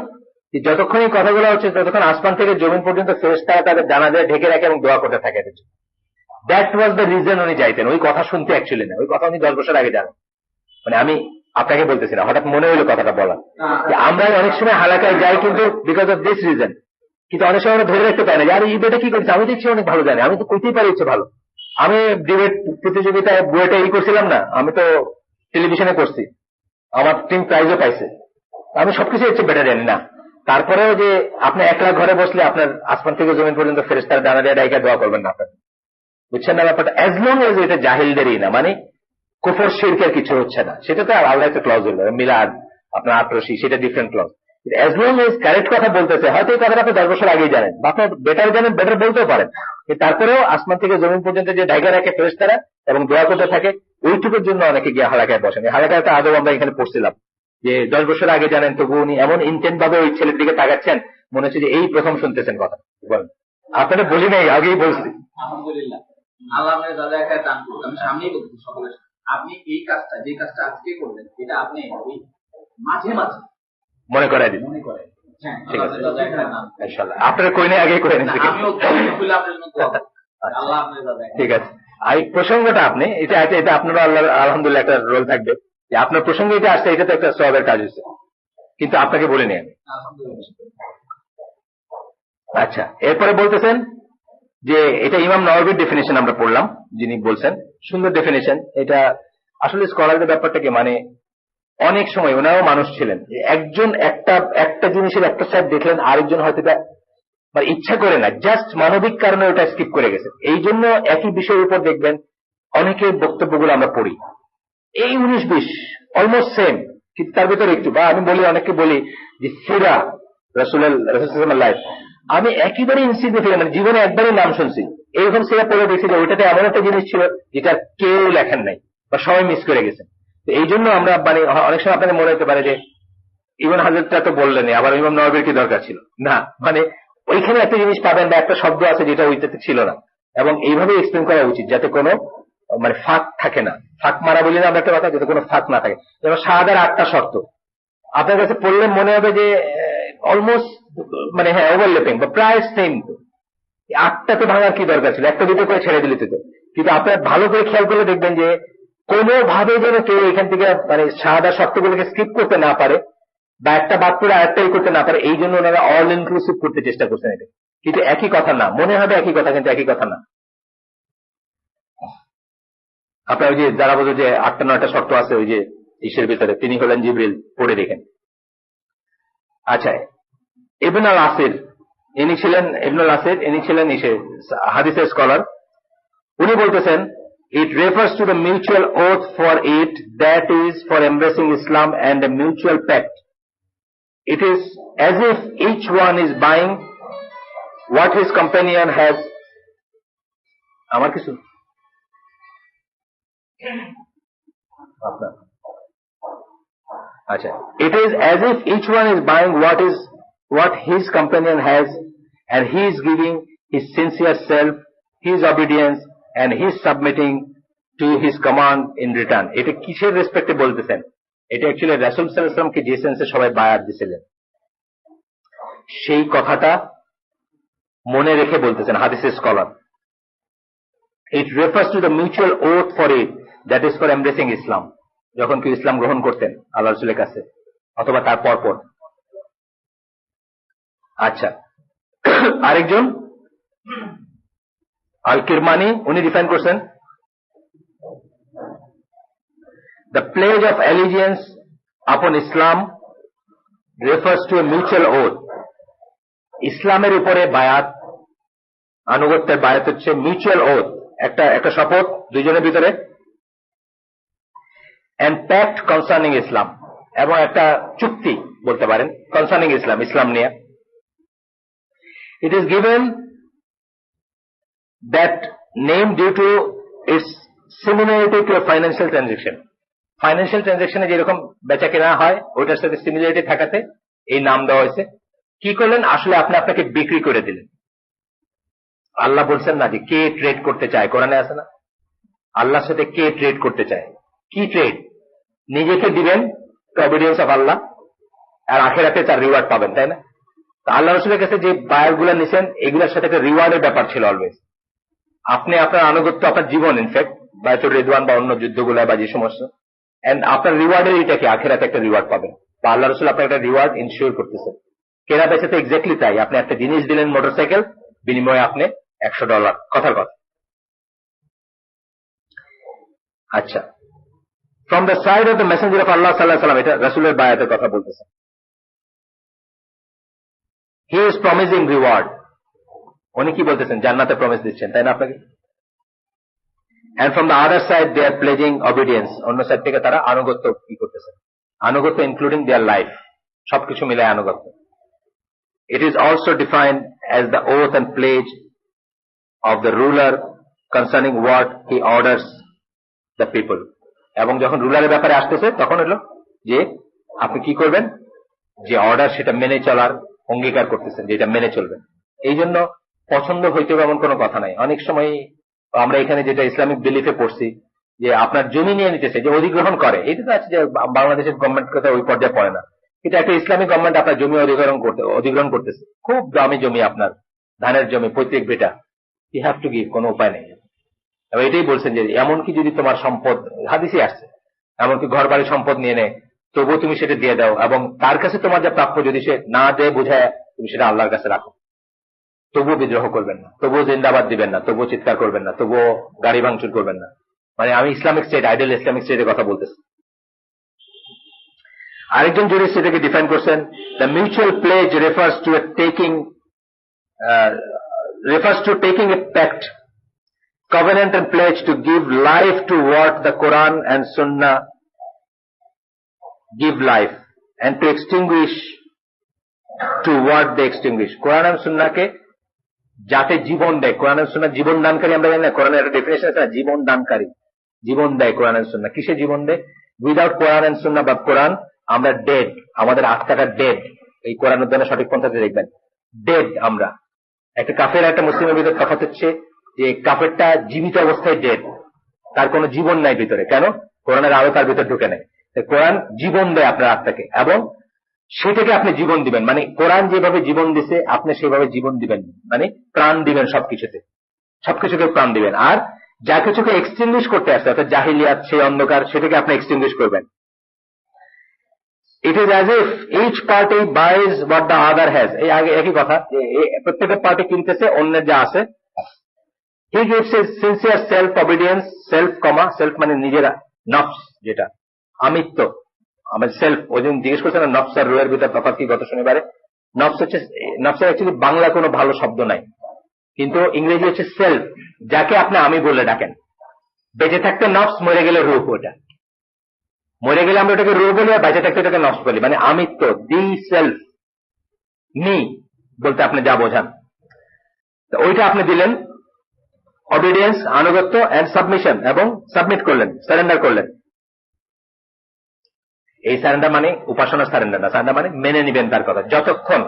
যতক্ষণ এই কথাগুলো হচ্ছে ততক্ষণ আসমান থেকে জমিন পর্যন্ত ফেরেশতারা তাদের জানাজা ঢেকে রাখে এবং দোয়া করতে থাকে। দ্যাট ওয়াজ দ্য রিজন উনি যাইতেন, ওই কথা শুনতে অ্যাকচুয়ালি না, ওই কথা উনি 10 বছর আগে জানেন। মানে আমি আপনাকে বলতেছি না, হঠাৎ মনে হলো কথাটা বলা, যে আমরা অনেক সময় হালাকায় যাই কিন্তু বিকজ অফ দিস রিজন, কিন্তু অনেক সময় আমরা ধরে রাখতে পারি না যে আরে এই বেটা কি করছে, আমি দেখছি অনেক ভালো জানে, আমি তো কইতেই পারি ইচ্ছে ভালো, আমি ডিবেট প্রতিযোগিতায় বুয়েটে করছিলাম না, আমি তো টেলিভিশনে করছি, আমার টিম প্রাইজও পাইছে, আমি সবকিছু হচ্ছে বেটার জানি না। তারপরেও যে আপনি একলা ঘরে বসলে আপনার আসমান থেকে জমিন পর্যন্ত ফেরেশতারা ডানা দিয়ে ডাইকা দোয়া করবেন না আপনার, বুঝছেন না ব্যাপারটা? অ্যাজ লং এজ এটা জাহিলদেরই না, মানে কুফর শিরকের কিছু হচ্ছে না, সেটা তো আলাদা একটা ক্লজ হলো, মিলাদ আপনার আত্মসি, সেটা different clause. As long as correct কথা বলতেছে, হয়তো এই কথাটা আপনি 10 বছর আগেই জানেন বা আপনার বেটার জানেন, বেটার বলতেও পারেন, তারপরেও আসমান থেকে জমিন পর্যন্ত যে ডাইগা রাখে ফেরেশতারা এবং দোয়া করতে থাকে, ওইটুকুর জন্য অনেকে গিয়ে হালাকায় বসেন। হালাকায় একটা আদব আমরা এখানে পড়ছিলাম যে 10 বছর আগে জানেন, তবু উনি এমন ইন্টেন্ট ভাবে ওই ছেলের দিকে তাকাচ্ছেন, মনে হচ্ছে যে এই প্রথম শুনতেছেন কথা। বলেন, আপনারা বলি নাই, আগেই বলছি। আলহামদুলিল্লাহ, আল্লাহ আপনার দাদা একটা দান করুন। আমি সামনেই বলছি সকলের, আপনি এই কাজটা, যে কাজটা আজকে করলেন, এটা আপনি মাঝে মাঝে মনে করাই দিন। হ্যাঁ, ঠিক আছে, ইনশাআল্লাহ। আপনারা কই নাই, আগে করে নিচ্ছি। আমিও খুলে আপনার জন্য দোয়া করব। আল্লাহ আপনার দাদা। ঠিক আছে, এই প্রসঙ্গটা আপনি এটা আপনারা আল্লাহ আলহামদুলিল্লাহ একটা রোল থাকবে যে আপনার প্রসঙ্গে এটা আসছে, এটা তো একটা সওয়াবের কাজ হয়েছে, কিন্তু আপনাকে বলিনি আমি। আচ্ছা, এরপরে বলতেছেন যে এটা ইমাম নওয়াবির ডেফিনেশন আমরা পড়লাম, যিনি বলছেন সুন্দর ডেফিনেশন। এটা আসলে স্কলারদের ব্যাপারটা কি, মানে অনেক সময় ওনারাও মানুষ ছিলেন, একজন একটা জিনিসের একটা সাইড দেখলেন, আরেকজন হয়তো মানে ইচ্ছা করে না, জাস্ট মানবিক কারণে ওটা স্কিপ করে গেছে। এই জন্য একই বিষয়ের উপর দেখবেন অনেকের বক্তব্যগুলো আমরা পড়ি, এই 19-20 অলমোস্ট সেম, কিন্তু তার ভিতরে একটু, বা আমি বলি, অনেককে বলি যে সিরা রাসূলের লাইফ, আমি একেবারে ইনসিগনিফিকেন্ট, মানে জীবনে একবারই নাম শুনছি, এইরকম সিরা পড়ে দেখছি যে ওইটাতে এমন একটা জিনিস ছিল যেটা কেউ লেখেন নাই বা সবাই মিস করে গেছে। তো এই জন্য আমরা মানে অনেক সময় আপনাদের মনে হতে পারে যে ইমাম হাজরতটা তো বললেন, আবার ইমাম নওয়াবীর কি দরকার ছিল, না, মানে ওইখানে একটা জিনিস পাবেন বা একটা শব্দ আছে যেটা ওইটাতে ছিল না, এবং এইভাবে এক্সপ্লেন করা উচিত যাতে কোনো মানে ফাঁক থাকে না, ফাঁক মারা বলি না আমরা একটা কথা, যাতে কোনো ফাঁক না থাকে। যেমন শাহাদার 8টা শর্ত আপনার কাছে পড়লে মনে হবে যে অলমোস্ট মানে হ্যাঁ ওভারল্যাপিং বা প্রায় সেম, 8টাতে ভাঙার কি দরকার ছিল, একটা দুটো করে ছেড়ে দিলে তো। কিন্তু আপনার ভালো করে খেয়াল করলে দেখবেন যে কোনোভাবে যেন কেউ এখান থেকে মানে শাহাদার শর্তগুলোকে স্কিপ করতে না পারে বা একটা বাদ করে আরেকটাই করতে না পারে, এই জন্য ওনারা অল ইনক্লুসিভ করতে চেষ্টা করছেন এটা। কিন্তু একই কথা না, মনে হবে একই কথা, কিন্তু একই কথা না। আপনার ওই যে যারা বোঝো যে 8টা-9টা শর্ত আছে ওই যে ইসের ভিতরে, তিনি হলেন জিবরিল, পড়ে দেখেন। আচ্ছা, ইবন আল আসির, ইনি ছিলেন হাদিসের স্কলার। উনি বলতেছেন, it refers to the mutual oath for it, that is for embracing Islam, and a mutual pact. It is as if each one is buying what his companion has. আমার কিছু আচ্ছা, it is as if each one is buying what his companion has, and he is giving his sincere self, his obedience, and he is submitting to his command in return. এটা কিসের রেসপেক্টে বলতেছেন? এটা actually রাসূল সাল্লাল্লাহু আলাইহি ওয়াসাল্লামকে যে সেন্সে সবাই বায়াত দিয়েছিলেন সেই কথাটা মনে রেখে বলতেছেন হাদিসের scholar. It refers to the mutual oath for it, that is for embracing Islam. যখন কেউ ইসলাম গ্রহণ করতেন আল্লাহ রাসূলের কাছে অথবা তার পর। আচ্ছা, আরেকজন আল কিরমানি, উনি ডিফাইন করছেন, the pledge of allegiance upon Islam refers to a mutual oath. ইসলামের উপরে বায়াত, আনুগত্যের বায়াত হচ্ছে মিউচুয়াল ওথ, একটা শপথ দুইজনের ভিতরে, and pact concerning Islam, এবং একটা চুক্তি বলতে পারেন concerning Islam, ইসলাম নিয়ে। It is given that name due to its similarity to a financial transaction. Financial ট্রানজাকশনে যেরকম বেচা কেনা হয় ওইটার সাথে সিমিলারিটি থাকাতে এই নাম দেওয়া হয়েছে। কি করলেন? আসলে আপনি আপনাকে বিক্রি করে দিলেন। আল্লাহ বলছেন না যে কে ট্রেড করতে চায়, কোরআনে আছে না, আল্লাহর সাথে কে ট্রেড করতে চায়, কি ট্রেড? নিজেকে দিবেন অবিডিয়েন্স অফ আল্লাহ, আর আখিরাতে তার রিওয়ার্ড পাবেন, তাই না? তো আল্লাহ রাসূলের কাছে যে বায়ার গুলা নিছেন এগুলোর সাথে একটা রিওয়ার্ডের ব্যাপার ছিল অলওয়েজ। আপনি আপনার আনুগত্য, আপনার জীবন, ইনফ্যাক্ট বায়তুর রিদওয়ান বা অন্য যুদ্ধগুলা বা যে সমস্ত, এন্ড আপনার রিওয়ার্ডের এটাকে আখিরাতে একটা রিওয়ার্ড পাবেন, বা আল্লাহ রাসূল আপনার একটা রিওয়ার্ড ইনশিওর করতেছেন। কেনা বেচাতে এক্স্যাক্টলি তাই, আপনি একটা জিনিস দিলেন মোটরসাইকেল, বিনিময়ে আপনি $100, কথার কথা। আচ্ছা, from the side of the messenger of আল্লাহ সাল্লাল্লাহু আলাইহি ওয়াসাল্লাম, এটা রাসূলের বায়াতের কথা বলতেছেন। হি ইজ প্রমিসিং রিওয়ার্ড, উনি কি বলতেছেন? জান্নাতে প্রমিস দিচ্ছেন, তাই না আপনাকে? And from the other side they are pledging obedience, অন্য সাইড থেকে তারা আনুগত্য কি করতেছে, আনুগত্য ইনক্লুডিং দেয়ার লাইফ, সবকিছু মিলে আনুগত্য। It is also defined as the oath and pledge of the ruler concerning what he orders the people. এবং যখন রুলারের ব্যাপারে আসতেছে তখন হলো যে আপনি কি করবেন, যে অর্ডার সেটা মেনে চলার অঙ্গীকার করতেছেন, যে এটা মেনে চলবেন। এই জন্য পছন্দ হইতে হবে এমন কোনো কথা নাই। অনেক সময় আমরা এখানে যেটা ইসলামিক বিলিফে পড়ছি যে আপনার জমি নিয়ে নিতেছে, যে অধিগ্রহণ করে, এটা তো আছে যে বাংলাদেশের গভর্নমেন্ট কথা ওই পর্যায়ে পড়ে না, কিন্তু একটা ইসলামিক গভর্নমেন্ট আপনার জমি অধিগ্রহণ করতেছে, খুব দামি জমি, আপনার ধানের জমি, পৈতৃক বেটা, ইউ হ্যাভ টু গিভ, কোনো উপায় নেই। এবং এটাই বলছেন যে এমনকি যদি তোমার সম্পদ, হাদিসে আসছে, এমনকি ঘর বাড়ি সম্পদ নিয়ে নেয় তবুও তুমি সেটা দিয়ে দাও, এবং তার কাছে তোমার যা প্রাপ্য যদি সে না দেয় বোঝায়, তুমি সেটা আল্লাহর কাছে রাখো, তবুও বিদ্রোহ করবেন না, তবুও জিন্দাবাদ দিবেন না, তবুও চিৎকার করবেন না, তবুও গাড়ি ভাঙচুর করবেন না। মানে আমি ইসলামিক স্টেট, আইডিয়াল ইসলামিক স্টেটের কথা বলতেছি। আরেকজন জুরিস্ট সেটাকে ডিফাইন করছেন, the mutual pledge refers to taking a pact covenant and pledge to give life to what the Quran and Sunnah give life, and to extinguish to what they extinguish. Quran and Sunnah কে যাতে জীবন দেয়, কোরআন এবং সুন্নাহ জীবন দানকারী, আমরা জানি না কোরআনের একটা definition আছে না, জীবন দানকারী, জীবন দেয় কোরআন এবং সুন্নাহ। কিসে জীবন দেয়? উইদাউট কোরআন এন্ড সুন্নাহ বা কোরআন আমরা ডেড, আমাদের আত্মাটা ডেড। এই কোরআন উদ্যানের সঠিক পন্থাতে দেখবেন ডেড আমরা। একটা কাফের একটা মুসলিমের ভিতরে তফাৎ হচ্ছে যে কাফেরটা জীবিত অবস্থায় ডেড, তার কোনো জীবন নাই ভিতরে। কেন? কোরআনের আলো তার ভিতরে ঢুকে নেয়। কোরআন জীবন দেয় আপনার আত্মাকে, এবং সেটাকে আপনি জীবন দিবেন, মানে কোরআন যেভাবে জীবন দিছে আপনি সেভাবে জীবন দিবেন, মানে প্রাণ দিবেন সবকিছুতে, সবকিছুকে প্রাণ দিবেন। আর যা কিছুকে এক্সটিংগুইশ করতে আসছে, অর্থাৎ জাহিলিয়াত, সেই অন্ধকার, সেটাকে আপনি এক্সটিংগুইশ করবেন। It is as if each party buys what the other has. এই আগে একই কথা, যে প্রত্যেকটা পার্টি কিনতেছে অন্যের যা আছে। He gives his sincere self obedience, self comma self মানে নিজেরা, নফস যেটা আমিত্ব, আমার সেলফ। ওই দিন জিজ্ঞেস করছে না নফস আর রুহের ভিতরে তফাৎ কি গত শনিবারে। নফস হচ্ছে, নফসের অ্যাকচুয়ালি বাংলা কোনো ভালো শব্দ নাই, কিন্তু ইংরেজি হচ্ছে সেলফ, যাকে আপনি আমি বলে ডাকেন। বেঁচে থাকতে নফস, মরে গেলে রূহ। ওটা মরে গেলে আমরা ওটাকে রূহ বলি, আর বেঁচে থাকতে ওটাকে নফস বলি, মানে আমিত্ব, দি সেলফ, মি বলতে আপনি যা বোঝান। ওইটা আপনি দিলেন অবিডিয়েন্স, আনুগত্য, এন্ড সাবমিশন, এবং সাবমিট করলেন, সারেন্ডার করলেন। এই সারেন্ডার মানে উপাসনা সারেন্ডার না, সারেন্ডার মানে মেনে নিবেন তার কথা। যতক্ষণ,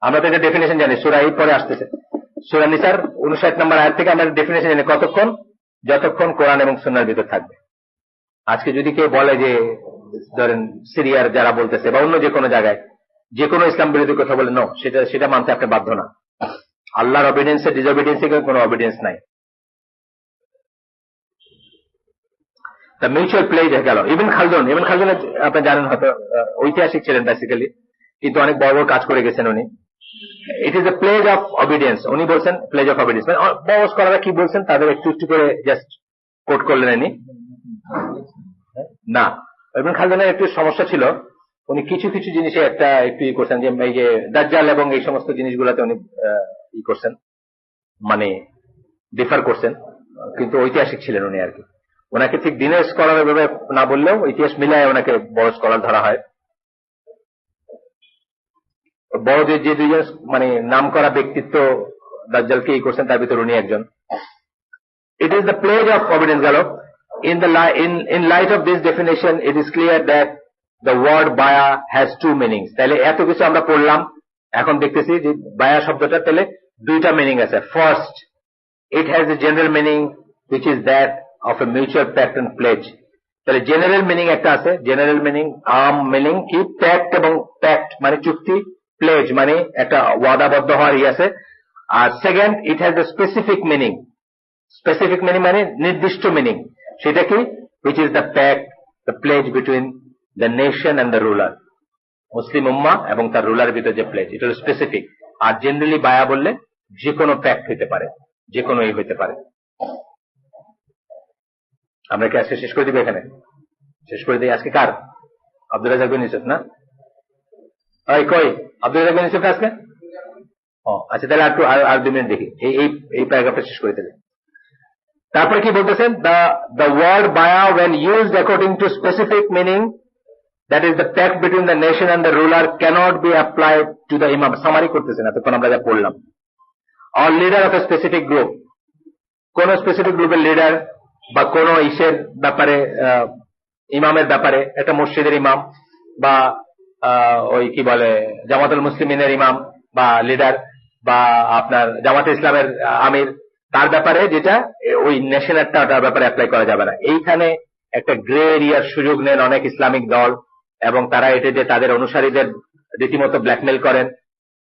আমরা তো এটা ডেফিনেশন জানি, সূরা এই পরে আসতেছে, সূরা নিসার 59 নম্বর আয়াত থেকে আমরা ডেফিনেশন জানি, কতক্ষণ? যতক্ষণ কোরআন এবং সুন্নাহর ভিতর থাকবে। আজকে যদি কেউ বলে যে, ধরেন সিরিয়ার যারা বলতেছে বা অন্য যে কোনো জায়গায় যে কোনো ইসলাম বিরোধী কথা বলে, নো, সেটা মানতে আপনি বাধ্য না। আল্লাহর অবিডিয়েন্সে ডিসঅবিডিয়েন্সে কোনো অবিডিয়েন্স নাই। দ্য মিউচুয়াল প্লেজ হয়ে গেল। ইবন খালদুন আপনি জানেন হয়তো, ঐতিহাসিক ছিলেন বেসিক্যালি, কিন্তু অনেক বড় বড় কাজ করে গেছেন উনি। It is a pledge of obedience. উনি বলছেন প্লেজ অফ অবিডিয়েন্স, মানে বড় স্কলাররা কি বলছেন তাদের একটু একটু করে জাস্ট কোট করলেন উনি। না, ইবন খালদুনের একটু সমস্যা ছিল, উনি কিছু কিছু জিনিসে একটু ই করছেন, যে এই যে দাজ্জাল এবং এই সমস্ত জিনিসগুলোতে উনি ই করছেন, মানে ডিফার করছেন, কিন্তু ঐতিহাসিক ছিলেন উনি আর কি। ওনাকে ঠিক দিনের স্কলার ভাবে না বললেও ইতিহাস মিলায় ওনাকে বড় স্কলার ধরা হয়। বড় যে দুইজন মানে নাম করা ব্যক্তিত্ব দাজ্জালকে ই করছেন, তার ভিতর উনি একজন। It is the pledge of obedience গেল। In light of this definition, it is clear that the word baya has two meanings. তাহলে এত কিছু আমরা পড়লাম, এখন দেখতেছি যে বায়া শব্দটা তাহলে দুইটা মিনিং আছে। First, it has a general meaning which is that of a mutual pact and pledge. তাহলে জেনারেল মিনিং একটা আছে, জেনারেল মিনিং, আম মিনিং কি প্যাক্ট, এবং প্যাক্ট মানে চুক্তি, প্লেজ মানে একটা ওয়াদাবদ্ধ হওয়ার আছে। আর second, it has a specific meaning. Specific meaning মানে নির্দিষ্ট মিনিং, সেটা কি? which is the pact, the pledge between the nation and the ruler. মুসলিম উম্মাহ এবং তার রুলার ভিতরে যে প্লেজ, এটা হলো স্পেসিফিক। আর জেনারেলি বায়া বললে যে কোনো প্যাক্ট হইতে পারে, যে কোনো ই হইতে পারে। আমরা কি আজকে শেষ করে দিব? এখানে শেষ করে দিই। আজকে কার? আব্দুল রাজ্জাক বিন ইউসুফ না? কই আব্দুল রাজ্জাক বিন ইউসুফ আজকে? আচ্ছা, তাহলে আর 2 মিনিট দেখি, এই প্যারাগ্রাফটা শেষ করে দিলে। তারপরে কি বলতেছেন? the word baya when used according to specific meaning, that is the pact between the nation and the ruler, cannot be applied to the imam. Summary করতেছেন এতক্ষণ আমরা যা পড়লাম। or leader of a specific group, কোন specific গ্রুপের leader বা কোন ইসের ব্যাপারে, ইমামের ব্যাপারে, একটা মসজিদের ইমাম বা ওই কি বলে জামাতুল মুসলিমিনের ইমাম বা লিডার, বা আপনার জামাতে ইসলামের আমির, তার ব্যাপারে যেটা ওই নেশনারটা, তার ব্যাপারে অ্যাপ্লাই করা যাবে না। এইখানে একটা গ্রে এরিয়ার সুযোগ নেন অনেক ইসলামিক দল, এবং তারা এটা যে তাদের অনুসারীদের রীতিমতো ব্ল্যাকমেল করেন।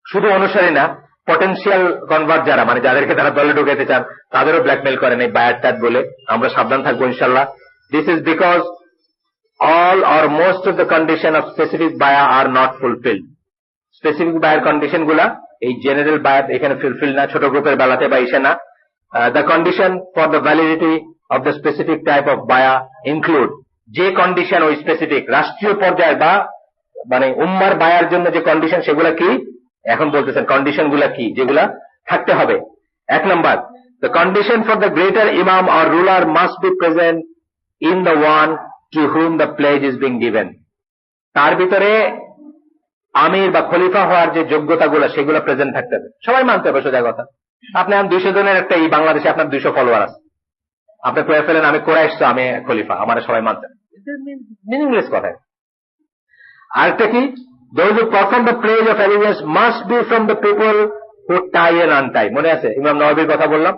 শুধু অনুসারী না, পটেনশিয়াল কনভার্ট যারা, মানে যাদেরকে তারা দলে ঢুকাতে চান, তাদেরও ব্ল্যাকমেল করেন এই বায়াত টাত বলে। আমরা সাবধান থাকবো ইনশাল্লাহ। This is because all or most of the condition of specific baya are not fulfilled. Specific বায়ার কন্ডিশন গুলা এই জেনারেল বায়াত এখানে ফুলফিল না, ছোট গ্রুপের বেলাতে বা ইসে না। The condition for the validity of the specific type of baya include, যে কন্ডিশন ওই স্পেসিফিক রাষ্ট্রীয় পর্যায়ে বা মানে উম্মার বায়ার জন্য যে কন্ডিশন, সেগুলা কি এখন বলতেছেন, কন্ডিশন গুলা কি যেগুলা থাকতে হবে। 1 number, The condition for the greater imam or ruler must be present in the one to whom the pledge is being given. তার ভিতরে আমির বা খলিফা হওয়ার যে যোগ্যতাগুলো সেগুলো প্রেজেন্ট থাকতে হবে। সবাই মানতে হবে, সোজা কথা। আপনি 200 জনের একটা এই বাংলাদেশে আপনার 200 ফলোয়ার আছে, আপনি কয়ে ফেলেন আমি কোরাইশ, আমি খলিফা, আমার সবাই মানতে হবে, মিনিংলেস কথা। আরেকটা কি, those who perform the pledge of allegiance must be from the people who tie and untie. মনে আছে ইমাম নওয়াবীর কথা বললাম,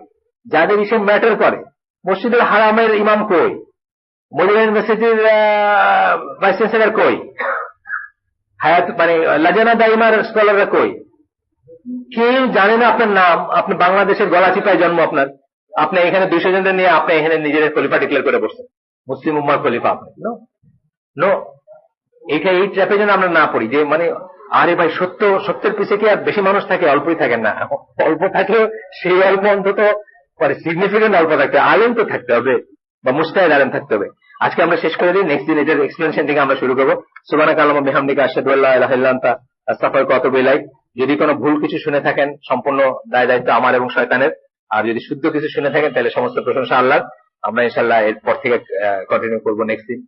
যাদের ইসে ম্যাটার করে। মসজিদুল হারামের ইমাম কই, মদিনা ইউনিভার্সিটির ভাইস চ্যান্সেলর কই, হায়াত মানে লাজানা দাইমার স্কলাররা কই? কেউ জানে না আপনার নাম, আপনি বাংলাদেশের গলাচিপায় জন্ম আপনার, আপনি এখানে 200 জনদের নিয়ে আপনি এখানে নিজের খলিফা ডিক্লেয়ার করে বসছেন, মুসলিম উম্মার খলিফা আপনি। নো, এইটা এই ট্র্যাপে যেন আমরা না পড়ি যে মানে আরে ভাই সত্যের পিছিয়ে কি আর বেশি মানুষ থাকে? অল্পই থাকেন না, অল্প থাকলেও সেই অল্প অন্তত সিগনিফিকেন্ট অল্প থাকতে হবে, আলেম তো থাকতে হবে বা মুস্তাহিদ আলেম থাকতে হবে। আজকে আমরা শেষ করে দিই, নেক্সট দিন এটার এক্সপ্লেনেশন থেকে আমরা শুরু করবো। সুবহানাকা আল্লাহুম্মা বিহামদিকা আশহাদু আল্লা ইলাহা ইল্লা আনতা আস্তাগফিরুকা ওয়া আতুবু ইলাইক। যদি কোনো ভুল কিছু শুনে থাকেন, সম্পূর্ণ দায়িত্ব আমার এবং শয়তানের। আর যদি শুদ্ধ কিছু শুনে থাকেন তাহলে সমস্ত প্রশংসা আল্লাহর। আমরা ইনশাআল্লাহ এরপর থেকে কন্টিনিউ করবো নেক্সট দিন।